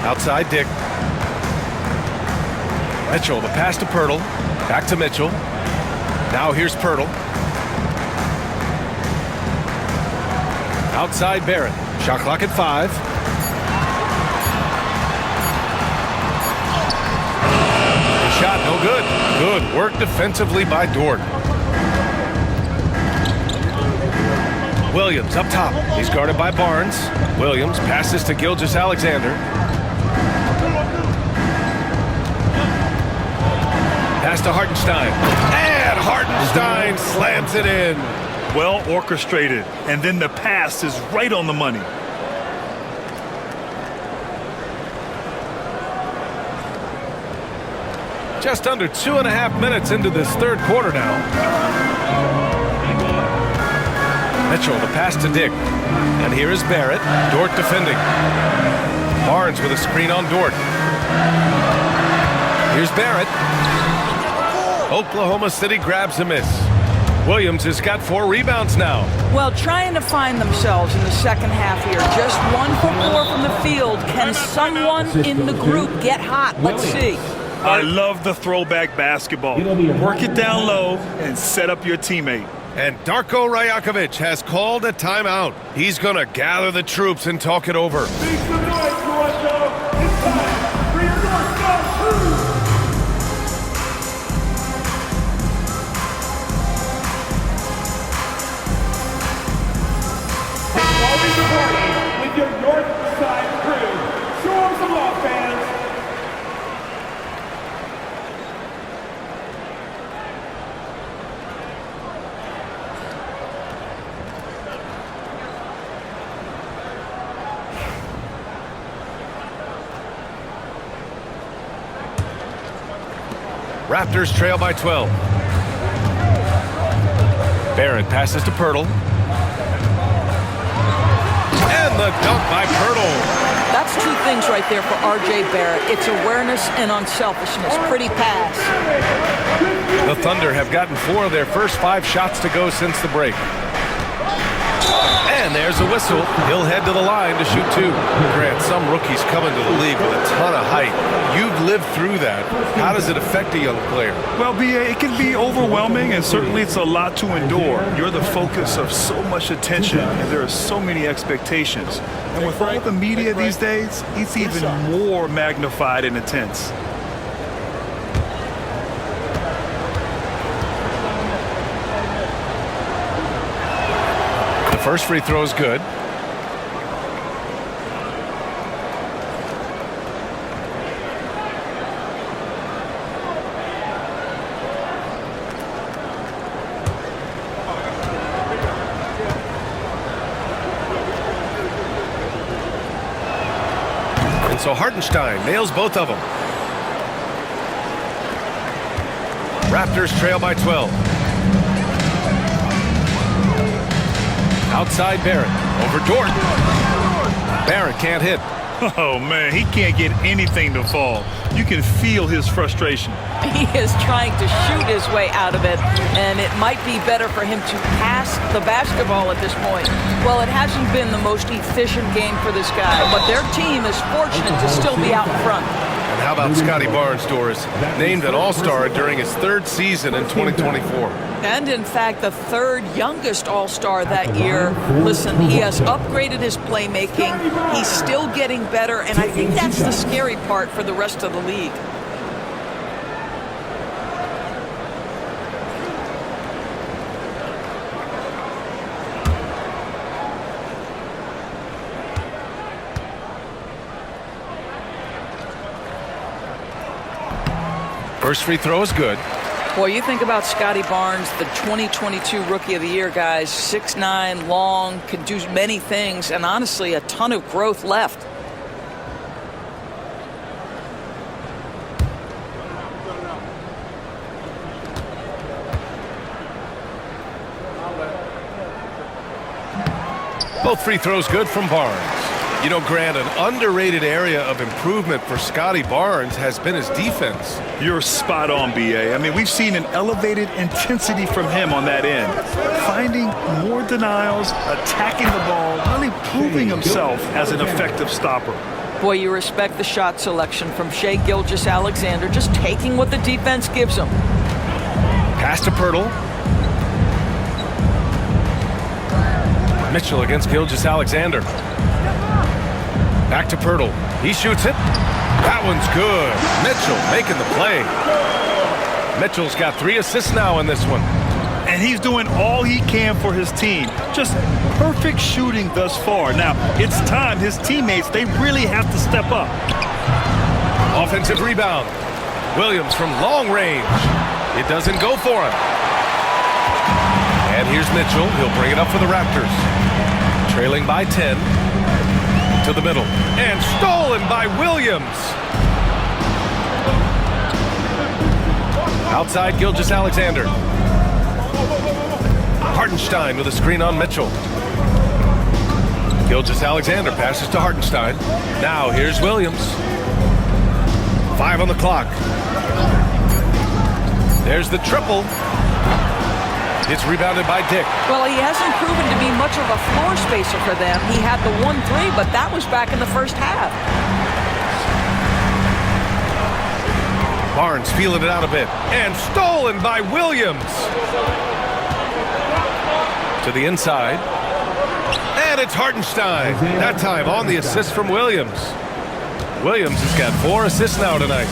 Outside Dick. Mitchell, the pass to Pirtle. Back to Mitchell. Now here's Pirtle. Outside Barrett. Shot clock at 5. The shot no good. Good work defensively by Dort. Williams up top. He's guarded by Barnes. Williams passes to Gilgeous-Alexander. Pass to Hartenstein. And Hartenstein slams it in. Well orchestrated. And then the pass is right on the money. Just under 2.5 minutes into this third quarter now. Mitchell, the pass to Dick. And here is Barrett. Dort defending. Barnes with a screen on Dort. Here's Barrett. Oklahoma City grabs a miss. Williams has got 4 rebounds now. Well, trying to find themselves in the second half here. Just 1 for 4 from the field. Can someone in the group get hot? Let's see. I love the throwback basketball. Work it down low and set up your teammate. And Darko Rajakovic has called a timeout. He's going to gather the troops and talk it over. Make some noise, Toronto. It's time for your North Star crew. Always a party with your North Side crew. Show them some love, fans. Raptors trail by 12. Barrett passes to Pirtle. And the dunk by Pirtle. That's 2 things right there for R.J. Barrett. It's awareness and unselfishness. Pretty pass. The Thunder have gotten 4 of their first 5 shots to go since the break. And there's a whistle. He'll head to the line to shoot 2. Grant, some rookies come into the league with a ton of height. You've lived through that. How does it affect a young player? Well, B.A., it can be overwhelming, and certainly it's a lot to endure. You're the focus of so much attention, and there are so many expectations. And with all the media these days, it's even more magnified and intense. The first free throw is good. And so Hartenstein nails both of them. Raptors trail by 12. Outside Barrett. Over Dort. Barrett can't hit. Oh, man, he can't get anything to fall. You can feel his frustration. He is trying to shoot his way out of it, and it might be better for him to pass the basketball at this point. Well, it hasn't been the most efficient game for this guy, but their team is fortunate to still be out in front. And how about Scotty Barnes, Doris? Named an All-Star during his 3rd season in 2024. And, in fact, the 3rd youngest All-Star that year. Listen, he has upgraded his playmaking. He's still getting better, and I think that's the scary part for the rest of the league. First free throw is good. Boy, you think about Scotty Barnes, the 2022 Rookie of the Year, guys. 6'9", long, can do many things, and honestly, a ton of growth left. Both free throws good from Barnes. You know, Grant, an underrated area of improvement for Scotty Barnes has been his defense. You're spot on, B.A. I mean, we've seen an elevated intensity from him on that end. Finding more denials, attacking the ball, really proving himself as an effective stopper. Boy, you respect the shot selection from Shai Gilgeous-Alexander, just taking what the defense gives him. Pass to Pirtle. Mitchell against Gilgeous-Alexander. Back to Pirtle. He shoots it. That one's good. Mitchell making the play. Mitchell's got 3 assists now in this one. And he's doing all he can for his team. Just perfect shooting thus far. Now, it's time his teammates, they really have to step up. Offensive rebound. Williams from long range. It doesn't go for him. And here's Mitchell. He'll bring it up for the Raptors. Trailing by 10. To the middle. And stolen by Williams. Outside Gilgeous-Alexander. Hartenstein with a screen on Mitchell. Gilgeous-Alexander passes to Hartenstein. Now here's Williams. 5 on the clock. There's the triple. It's rebounded by Dick. Well, he hasn't proven to be much of a floor spacer for them. He had the 1-3, but that was back in the first half. Barnes feeling it out a bit. And stolen by Williams. To the inside. And it's Hartenstein. That time on the assist from Williams. Williams has got 4 assists now tonight.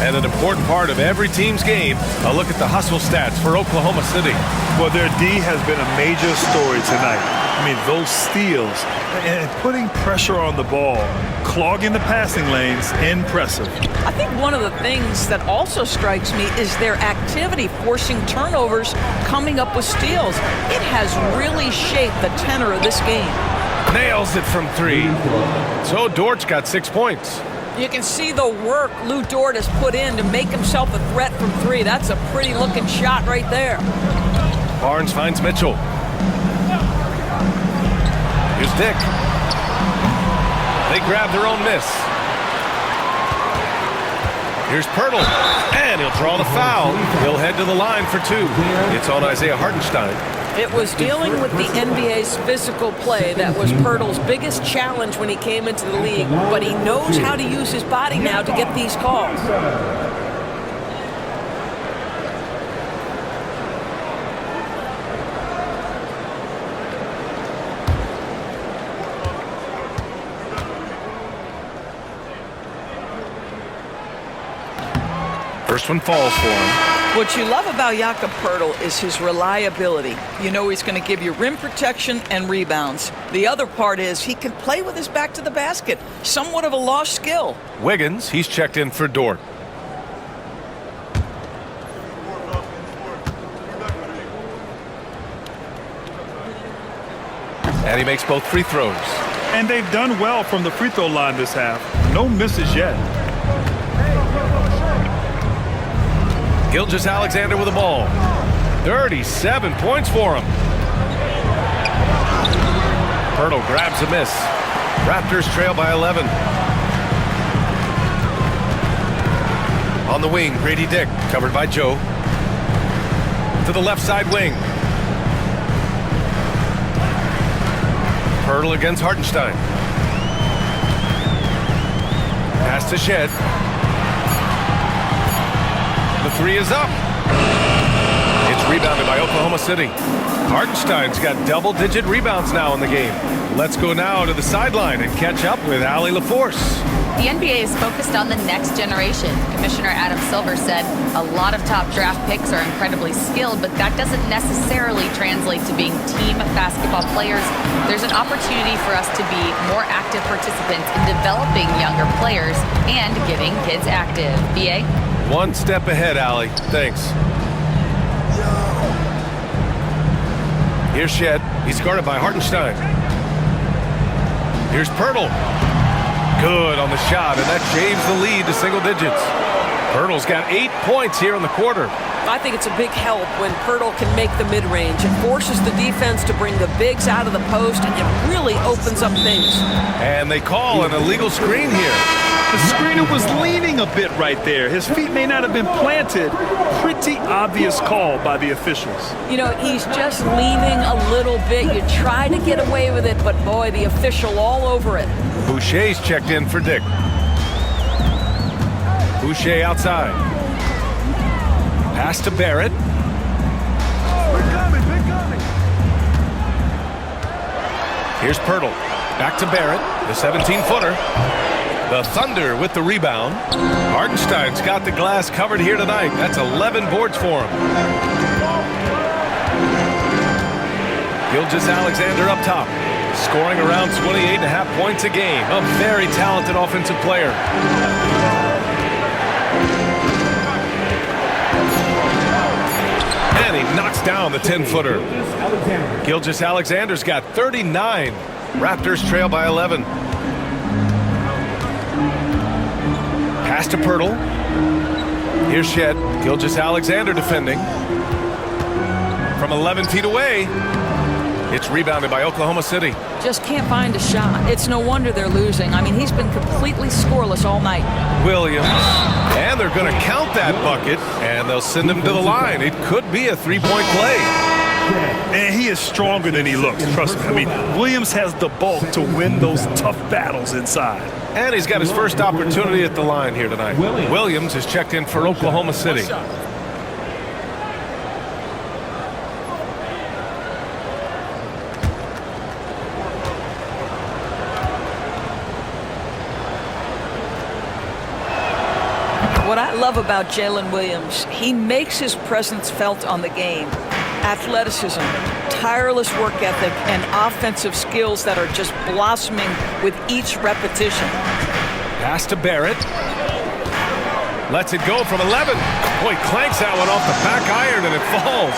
And an important part of every team's game, a look at the hustle stats for Oklahoma City. Well, their D has been a major story tonight. I mean, those steals and putting pressure on the ball, clogging the passing lanes, impressive. I think one of the things that also strikes me is their activity forcing turnovers, coming up with steals. It has really shaped the tenor of this game. Nails it from 3. So Dort's got 6 points. You can see the work Lou Dort has put in to make himself a threat from 3. That's a pretty looking shot right there. Barnes finds Mitchell. Here's Dick. They grab their own miss. Here's Pirtle. And he'll draw the foul. He'll head to the line for 2. It's on Isaiah Hartenstein. It was dealing with the NBA's physical play that was Pirtle's biggest challenge when he came into the league, but he knows how to use his body now to get these calls. First one falls for him. What you love about Jakob Poeltl is his reliability. You know he's going to give you rim protection and rebounds. The other part is he can play with his back to the basket. Somewhat of a lost skill. Wiggins, he's checked in for Dort. And he makes both free throws. And they've done well from the free throw line this half. No misses yet. Gilgeous-Alexander with the ball. 37 points for him. Pirtle grabs a miss. Raptors trail by 11. On the wing, Grady Dick, covered by Joe. To the left side wing. Pirtle against Hartenstein. Pass to Shed. The 3 is up. It's rebounded by Oklahoma City. Hartenstein's got double-digit rebounds now in the game. Let's go now to the sideline and catch up with Allie LaForce. The NBA is focused on the next generation. Commissioner Adam Silver said a lot of top draft picks are incredibly skilled, but that doesn't necessarily translate to being team basketball players. There's an opportunity for us to be more active participants in developing younger players and getting kids active. BA? One step ahead, Allie. Thanks. Here's Shed. He's guarded by Hartenstein. Here's Pirtle. Good on the shot, and that shaves the lead to single digits. Pirtle's got 8 points here in the quarter. I think it's a big help when Pirtle can make the mid-range. It forces the defense to bring the bigs out of the post, and it really opens up things. And they call an illegal screen here. The screener was leaning a bit right there. His feet may not have been planted. Pretty obvious call by the officials. You know, he's just leaning a little bit. You try to get away with it, but boy, the official all over it. Boucher's checked in for Dick. Boucher outside. Pass to Barrett. Here's Pirtle. Back to Barrett. The 17-footer. The Thunder with the rebound. Hartenstein's got the glass covered here tonight. That's 11 boards for him. Gilgeous-Alexander up top. Scoring around 28.5 points a game. A very talented offensive player. And he knocks down the 10-footer. Gilgeous-Alexander's got 39. Raptors trail by 11. Pass to Pirtle. Here's Shed. Gilgeous-Alexander defending. From 11 feet away. It's rebounded by Oklahoma City. Just can't find a shot. It's no wonder they're losing. I mean, he's been completely scoreless all night. Williams. And they're going to count that bucket, and they'll send him to the line. It could be a three-point play. And he is stronger than he looks. Trust me. I mean, Williams has the bulk to win those tough battles inside. And he's got his first opportunity at the line here tonight. Williams is checked in for Oklahoma City. What I love about Jalen Williams, he makes his presence felt on the game. Athleticism, tireless work ethic, and offensive skills that are just blossoming with each repetition. Pass to Barrett. Lets it go from 11. Boy, clanks that one off the back iron and it falls.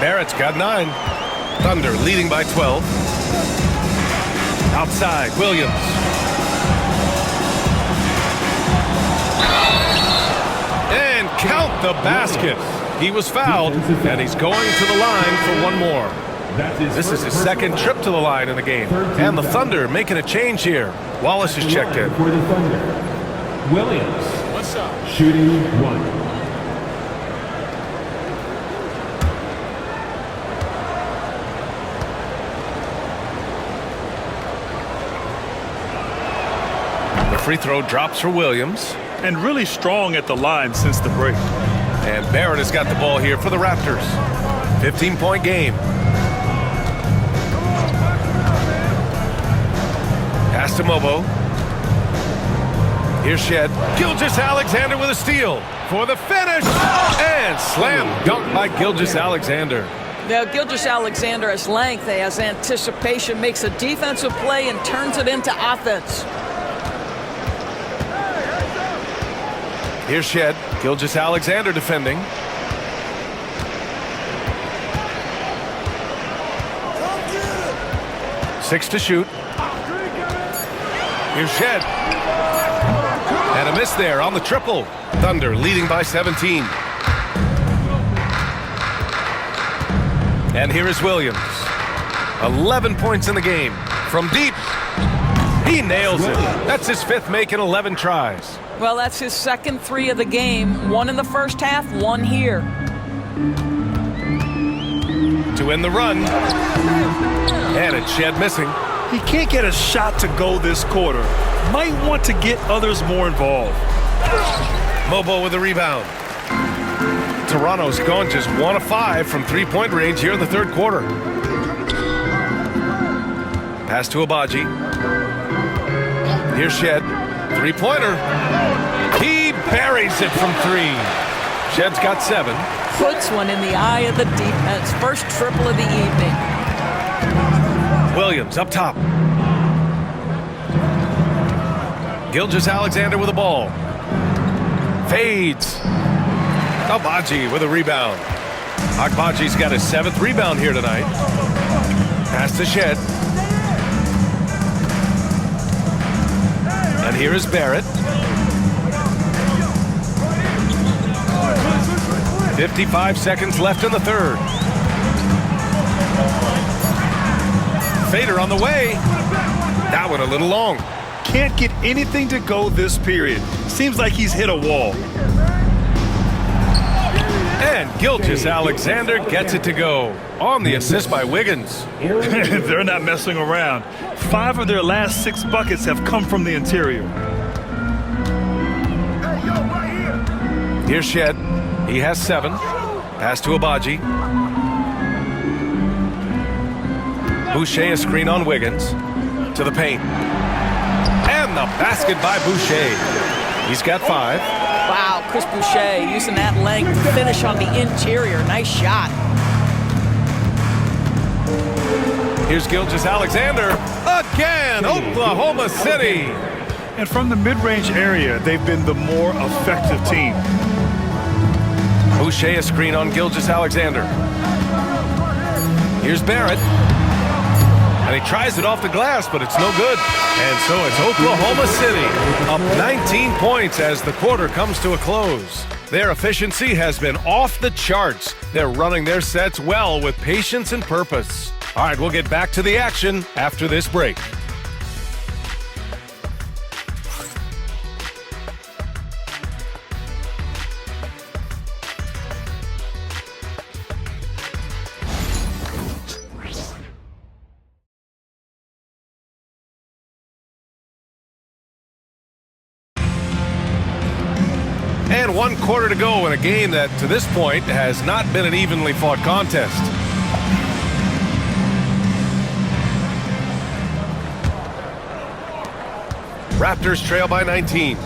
Barrett's got 9. Thunder leading by 12. Outside, Williams. And count the basket. He was fouled, and he's going to the line for one more. This is his second trip to the line in the game. And the Thunder making a change here. Wallace is checked in. For the Thunder, Williams. Shooting 1. The free throw drops for Williams. And really strong at the line since the break. And Barrett has got the ball here for the Raptors. 15-point game. Pass to Mobo. Here's Shed. Gilgeous-Alexander with a steal for the finish. And slam dunk by Gilgeous-Alexander. Now, Gilgeous-Alexander has length, he has anticipation, makes a defensive play and turns it into offense. Here's Shed. Gilgeous-Alexander defending. Six to shoot. Here's Shed. And a miss there on the triple. Thunder leading by 17. And here is Williams. 11 points in the game. From deep. He nails it. That's his fifth make in 11 tries. Well, that's his second 3 of the game. 1 in the first half, 1 here. To end the run. And it's Shed missing. He can't get a shot to go this quarter. Might want to get others more involved. Mobo with the rebound. Toronto's gone just 1 of 5 from three-point range here in the third quarter. Pass to Abaji. Here's Shed. Three-pointer. He buries it from 3. Shed's got 7. Puts one in the eye of the defense. First triple of the evening. Williams up top. Gilgeous-Alexander with the ball. Fades. Abaji with a rebound. Agbaji's got his 7th rebound here tonight. Pass to Shed. And here is Barrett. 55 seconds left in the third. Fader on the way. That one a little long. Can't get anything to go this period. Seems like he's hit a wall. And Gilgeous-Alexander gets it to go on the assist by Wiggins. They're not messing around. 5 of their last 6 buckets have come from the interior. Here's Shed. He has 7. Pass to Abaji. Boucher a screen on Wiggins. To the paint. a basket by Boucher. He's got 5. Wow, Chris Boucher using that length to finish on the interior. Nice shot. Here's Gilgeous-Alexander again, Oklahoma City. And from the mid-range area, they've been the more effective team. Boucher a screen on Gilgeous-Alexander. Here's Barrett. And he tries it off the glass, but it's no good. And so it's Oklahoma City up 19 points as the quarter comes to a close. Their efficiency has been off the charts. They're running their sets well with patience and purpose. All right, we'll get back to the action after this break. And 1 quarter to go in a game that, to this point, has not been an evenly fought contest. Raptors trail by 19.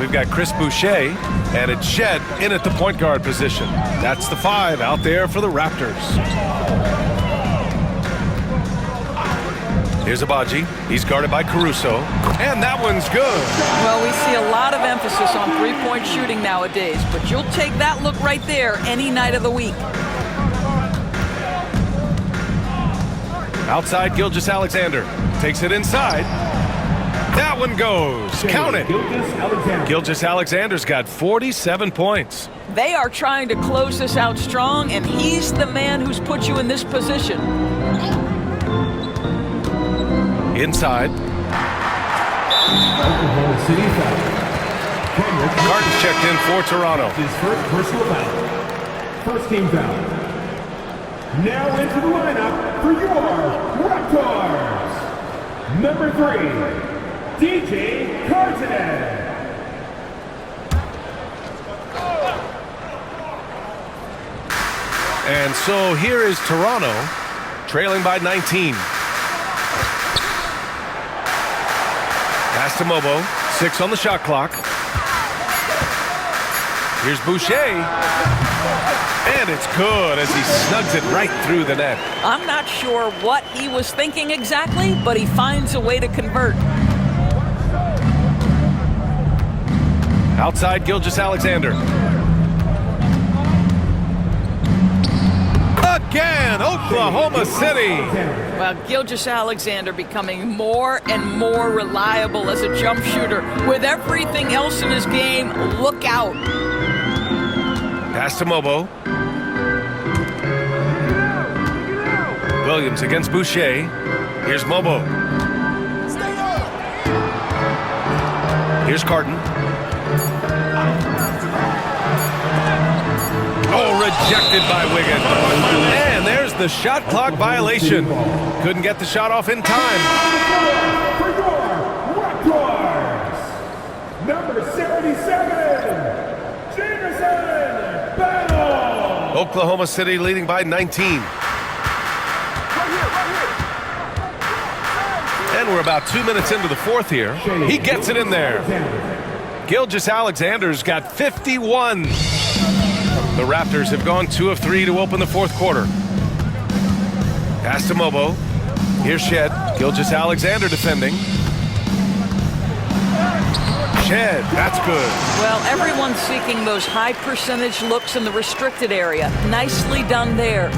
We've got Chris Boucher, and it's Shed in at the point guard position. That's the 5 out there for the Raptors. Here's Abaji. He's guarded by Caruso. And that one's good. Well, we see a lot of emphasis on three-point shooting nowadays, but you'll take that look right there any night of the week. Outside, Gilgeous-Alexander. Takes it inside. That one goes. Count it. Gilgeous-Alexander's got 47 points. They are trying to close this out strong, and he's the man who's put you in this position. Inside. Oklahoma City foul. Carton's checked in for Toronto. His first personal foul. First team foul. Now into the lineup for your Raptors. Number 3, DJ Carton. And so here is Toronto, trailing by 19. Pass to Mobo, 6 on the shot clock. Here's Boucher. And it's good as he snugs it right through the net. I'm not sure what he was thinking exactly, but he finds a way to convert. Outside, Gilgeous-Alexander. Again, Oklahoma City. Well, Gilgeous-Alexander becoming more and more reliable as a jump shooter. With everything else in his game, look out. Pass to Mobo. Williams against Boucher. Here's Mobo. Here's Carton. Oh, rejected by Wiggins. And there's the shot clock violation. Couldn't get the shot off in time. For your Raptors. Number 77, Jameson Battle. Oklahoma City leading by 19. And we're about 2 minutes into the fourth here. He gets it in there. Gilgeous-Alexander's got 51. The Raptors have gone 2 of 3 to open the fourth quarter. Pass to Mobo. Here's Shed. Gilgeous-Alexander defending. Shed, that's good. Well, everyone's seeking those high percentage looks in the restricted area. Nicely done there.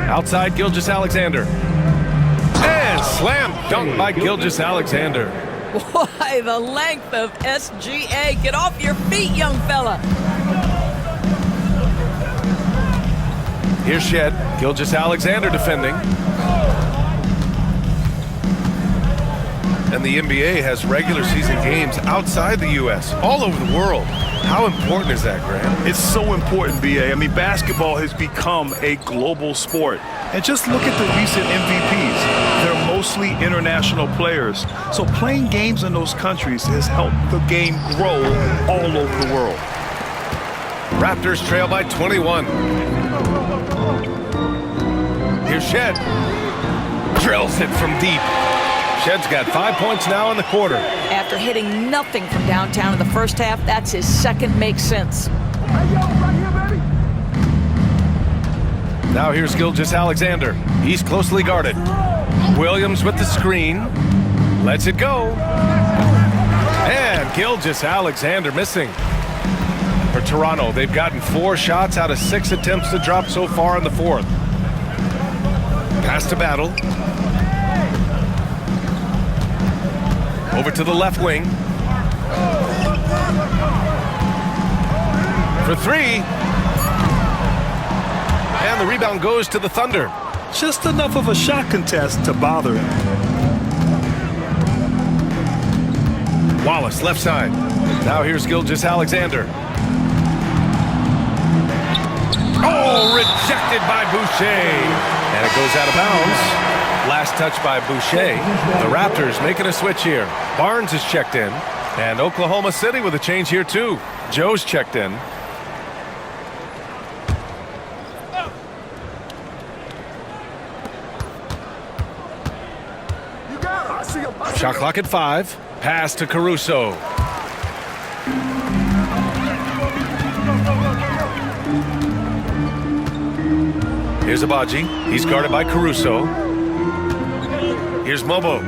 Outside, Gilgeous-Alexander. And slam dunk by Gilgeous-Alexander. Boy, the length of SGA. Get off your feet, young fella. Here's Shed. Gilgeous-Alexander defending. And the NBA has regular season games outside the U.S., all over the world. How important is that, Grant? It's so important, B.A. I mean, basketball has become a global sport. And just look at the recent MVPs. They're mostly international players. So playing games in those countries has helped the game grow all over the world. Raptors trail by 21. Here's Shed. Drills it from deep. Shedd's got 5 points now in the quarter. After hitting nothing from downtown in the first half, that's his second make since. Now here's Gilgeous-Alexander. He's closely guarded. Williams with the screen. Lets it go. And Gilgeous-Alexander missing. For Toronto, they've gotten 4 shots out of 6 attempts to drop so far in the fourth. Pass to Battle. Over to the left wing. For 3. And the rebound goes to the Thunder. Just enough of a shot contest to bother him. Wallace, left side. Now here's Gilgeous-Alexander. Oh, rejected by Boucher. And it goes out of bounds. Last touch by Boucher. The Raptors making a switch here. Barnes is checked in. And Oklahoma City with a change here too. Joe's checked in. Shot clock at 5. Pass to Caruso. Here's Abaji. He's guarded by Caruso. Here's Mobo.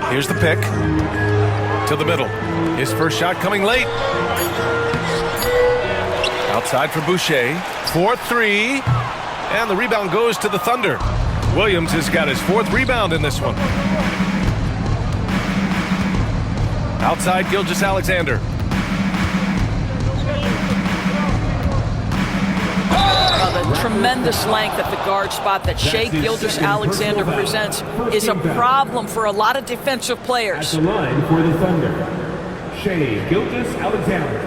Here's the pick. To the middle. His first shot coming late. Outside for Boucher. 4-3. And the rebound goes to the Thunder. Williams has got his 4th rebound in this one. Outside Gilgeous-Alexander. The tremendous length at the guard spot that Shai Gilgeous-Alexander presents is a problem for a lot of defensive players. At the line for the Thunder, Shai Gilgeous-Alexander.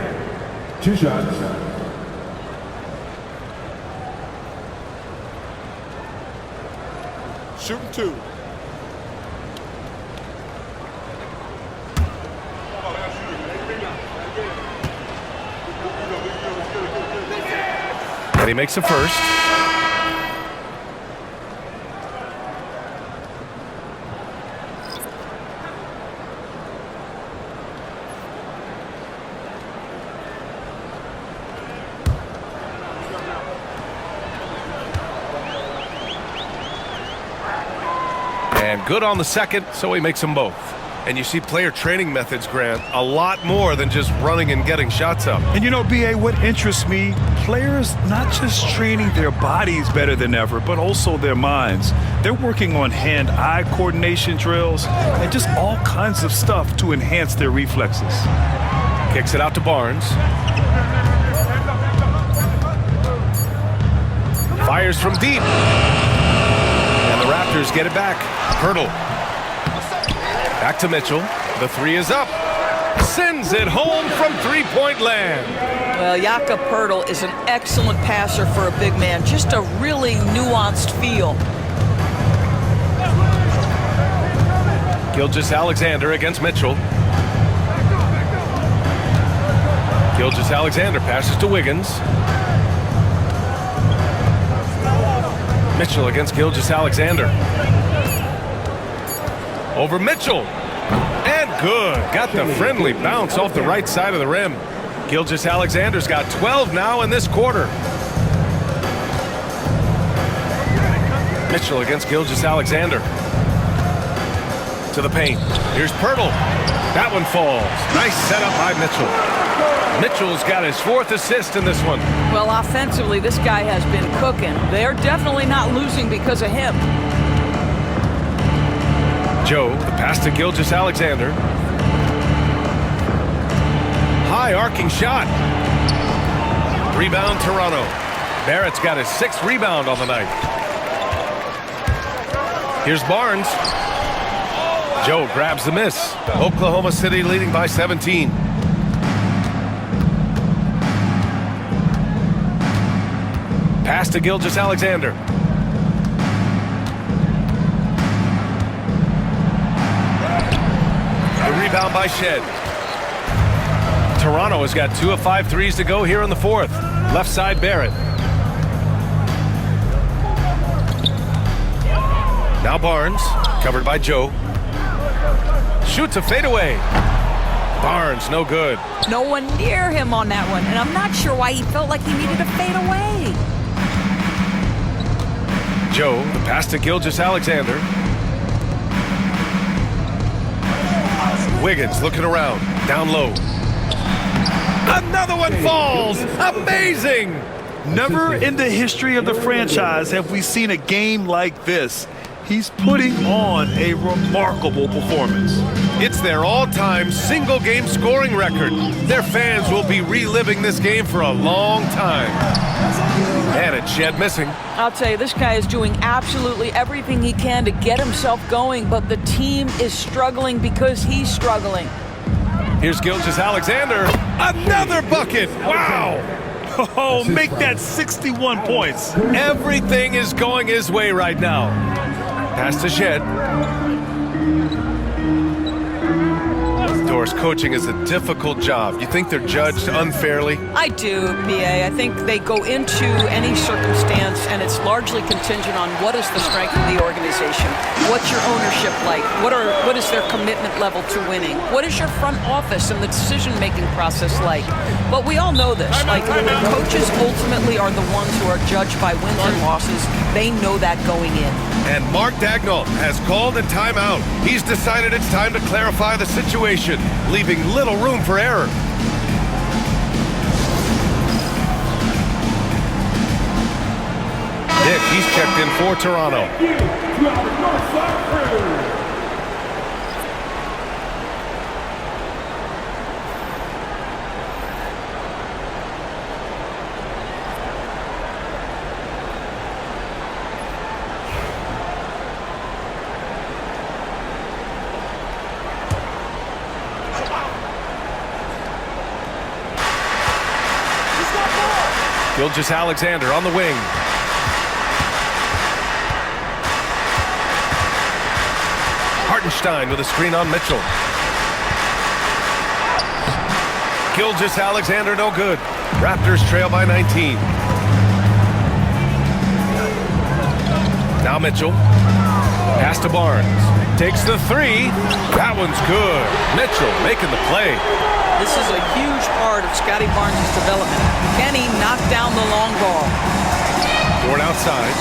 2 shots. Shooting 2. And he makes a first. And good on the second, so he makes them both. And you see player training methods, Grant, a lot more than just running and getting shots up. And you know, BA, what interests me, players not just training their bodies better than ever, but also their minds. They're working on hand-eye coordination drills and just all kinds of stuff to enhance their reflexes. Kicks it out to Barnes. Fires from deep. And the Raptors get it back. Hurdle. Back to Mitchell. The 3 is up. Sends it home from three-point land. Well, Jakob Poeltl is an excellent passer for a big man. Just a really nuanced feel. Gilgeous-Alexander against Mitchell. Gilgeous-Alexander passes to Wiggins. Mitchell against Gilgeous-Alexander. Over Mitchell. And good. Got the friendly bounce off the right side of the rim. Gilgeous-Alexander's got 12 now in this quarter. Mitchell against Gilgeous-Alexander. To the paint. Here's Poeltl. That one falls. Nice setup by Mitchell. Mitchell's got his 4th assist in this one. Well, offensively, this guy has been cooking. They're definitely not losing because of him. Joe, the pass to Gilgeous-Alexander. High arcing shot. Rebound Toronto. Barrett's got his 6th rebound on the night. Here's Barnes. Joe grabs the miss. Oklahoma City leading by 17. Pass to Gilgeous-Alexander. The rebound by Shed. Toronto has got 2 of 5 threes to go here in the 4th. Left side Barrett. Now Barnes, covered by Joe. Shoots a fadeaway. Barnes, no good. No one near him on that one, and I'm not sure why he felt like he needed to fade away. Joe, the pass to Gilgeous-Alexander. Wiggins looking around, down low. Another one falls! Amazing! Never in the history of the franchise have we seen a game like this. He's putting on a remarkable performance. It's their all-time single-game scoring record. Their fans will be reliving this game for a long time. And it's Shed missing. I'll tell you, this guy is doing absolutely everything he can to get himself going, but the team is struggling because he's struggling. Here's Gilgeous-Alexander. Another bucket! Wow! Oh, make that 61 points. Everything is going his way right now. Pass to Shed. Doris, coaching is a difficult job. You think they're judged unfairly? I do, BA. I think they go into any circumstance, and it's largely contingent on what is the strength of the organization. What's your ownership like? What is their commitment level to winning? What is your front office and the decision-making process like? But we all know this. Like, coaches ultimately are the ones who are judged by wins and losses. They know that going in. And Mark Dagnall has called a timeout. He's decided it's time to clarify the situation, leaving little room for error. Dick, he's checked in for Toronto. Gilgeous-Alexander on the wing. Hartenstein with a screen on Mitchell. Gilgeous-Alexander no good. Raptors trail by 19. Now Mitchell. Pass to Barnes. Takes the three. That one's good. Mitchell making the play. This is a huge part of Scotty Barnes' development. Can he knock down the long ball? Ford outside.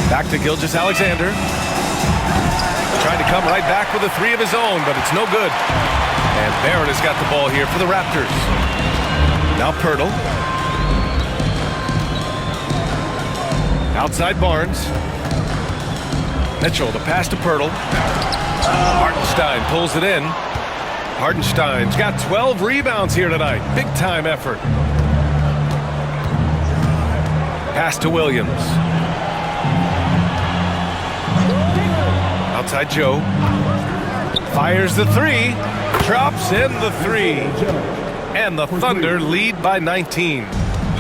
Back to Gilgeous-Alexander. Trying to come right back with a three of his own, but it's no good. And Barrett has got the ball here for the Raptors. Now Pirtle. Outside Barnes. Mitchell, the pass to Pirtle. Hartenstein pulls it in. Hartenstein's got 12 rebounds here tonight. Big time effort. Pass to Williams. Outside Joe. Fires the three. Drops in the three. And the Thunder lead by 19.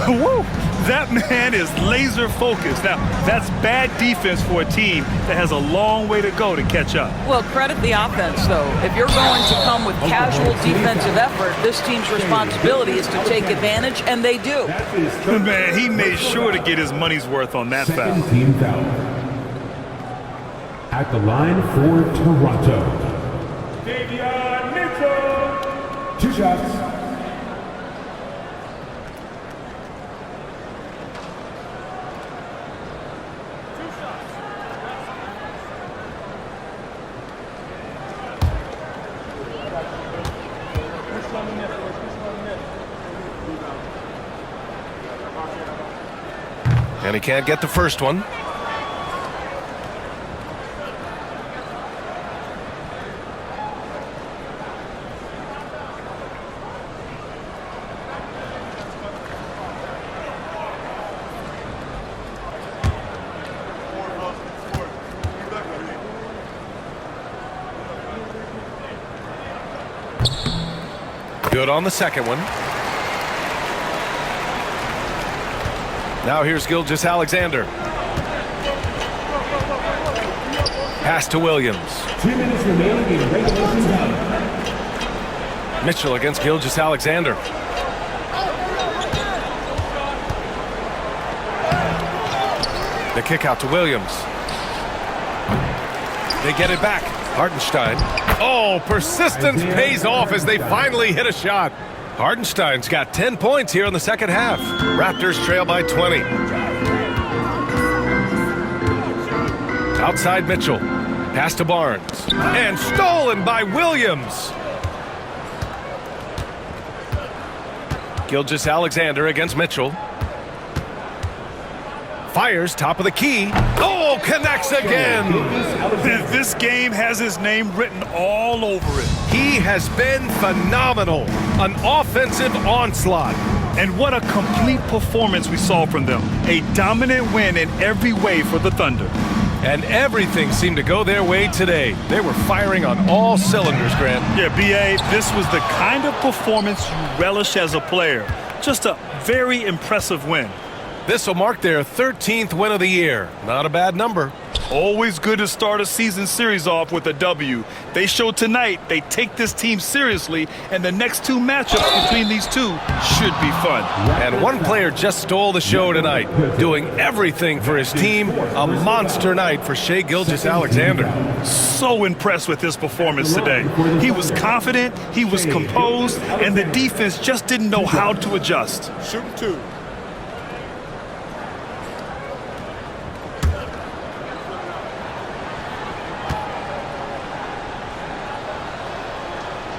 Woo! That man is laser focused. Now, that's bad defense for a team that has a long way to go to catch up. Well, credit the offense, though. If you're going to come with casual defensive effort, this team's responsibility is to take advantage, and they do. Man, he made sure to get his money's worth on that foul. Team foul. At the line for Toronto, Davion Mitchell. 2 shots. And he can't get the first one. Good on the second one. Now here's Gilgeous-Alexander. Pass to Williams. 2 minutes remaining in regulation time. Mitchell against Gilgeous-Alexander. The kick out to Williams. They get it back. Hartenstein. Oh, persistence pays off as they finally hit a shot. Hartenstein's got 10 points here in the second half. Raptors trail by 20. Outside Mitchell. Pass to Barnes. And stolen by Williams. Gilgeous-Alexander against Mitchell. Fires top of the key. Oh, connects again. This game has his name written all over it. He has been phenomenal. An offensive onslaught. And what a complete performance we saw from them. A dominant win in every way for the Thunder. And everything seemed to go their way today. They were firing on all cylinders, Grant. Yeah, B.A., this was the kind of performance you relish as a player. Just a very impressive win. This will mark their 13th win of the year. Not a bad number. Always good to start a season series off with a W. They showed tonight they take this team seriously, and the next two matchups between these two should be fun. And one player just stole the show tonight, doing everything for his team. A monster night for Shai Gilgeous-Alexander. So impressed with his performance today. He was confident, he was composed, and the defense just didn't know how to adjust. Shooting two.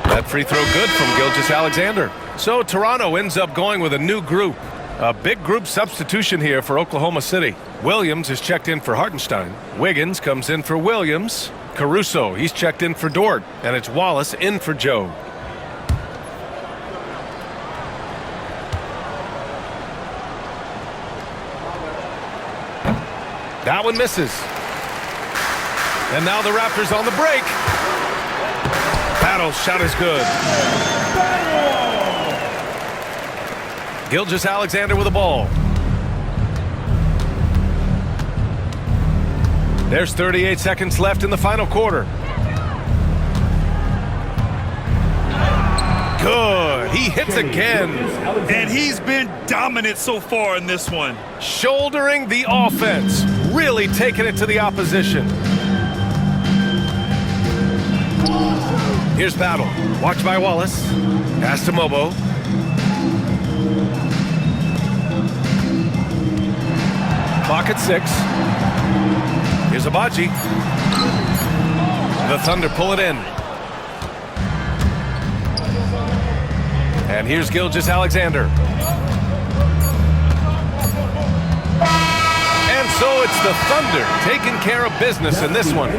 That free throw good from Gilgeous-Alexander. So Toronto ends up going with a new group. A big group substitution here for Oklahoma City. Williams is checked in for Hartenstein. Wiggins comes in for Williams. Caruso, he's checked in for Dort. And it's Wallace in for Joe. That one misses. And now the Raptors on the break. Battle's shot is good. Gilgeous-Alexander with the ball. There's 38 seconds left in the final quarter. Good. He hits again. And he's been dominant so far in this one. Shouldering the offense. Really taking it to the opposition. Here's Battle. Watched by Wallace. Pass to Mobo. Clock at 6. Here's Abaji. The Thunder pull it in. And here's Gilgeous-Alexander. And so it's the Thunder taking care of business in this one.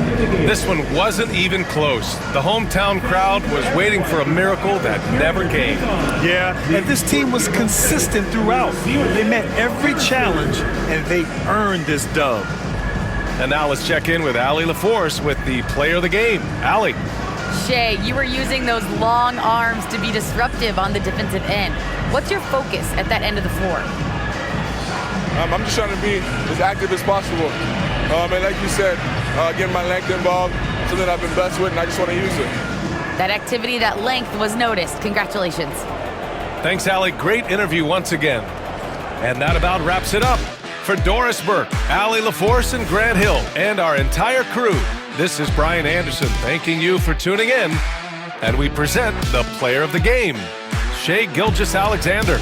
This one wasn't even close. The hometown crowd was waiting for a miracle that never came. Yeah, and this team was consistent throughout. They met every challenge, and they earned this dub. And now let's check in with Allie LaForce with the player of the game. Allie. Shai, you were using those long arms to be disruptive on the defensive end. What's your focus at that end of the floor? I'm just trying to be as active as possible. And like you said, getting my length involved, something I've been blessed with, and I just want to use it. That activity, that length was noticed. Congratulations. Thanks, Allie. Great interview once again. And that about wraps it up. For Doris Burke, Allie LaForce, and Grant Hill, and our entire crew, this is Brian Anderson thanking you for tuning in. And we present the player of the game, Shai Gilgeous-Alexander.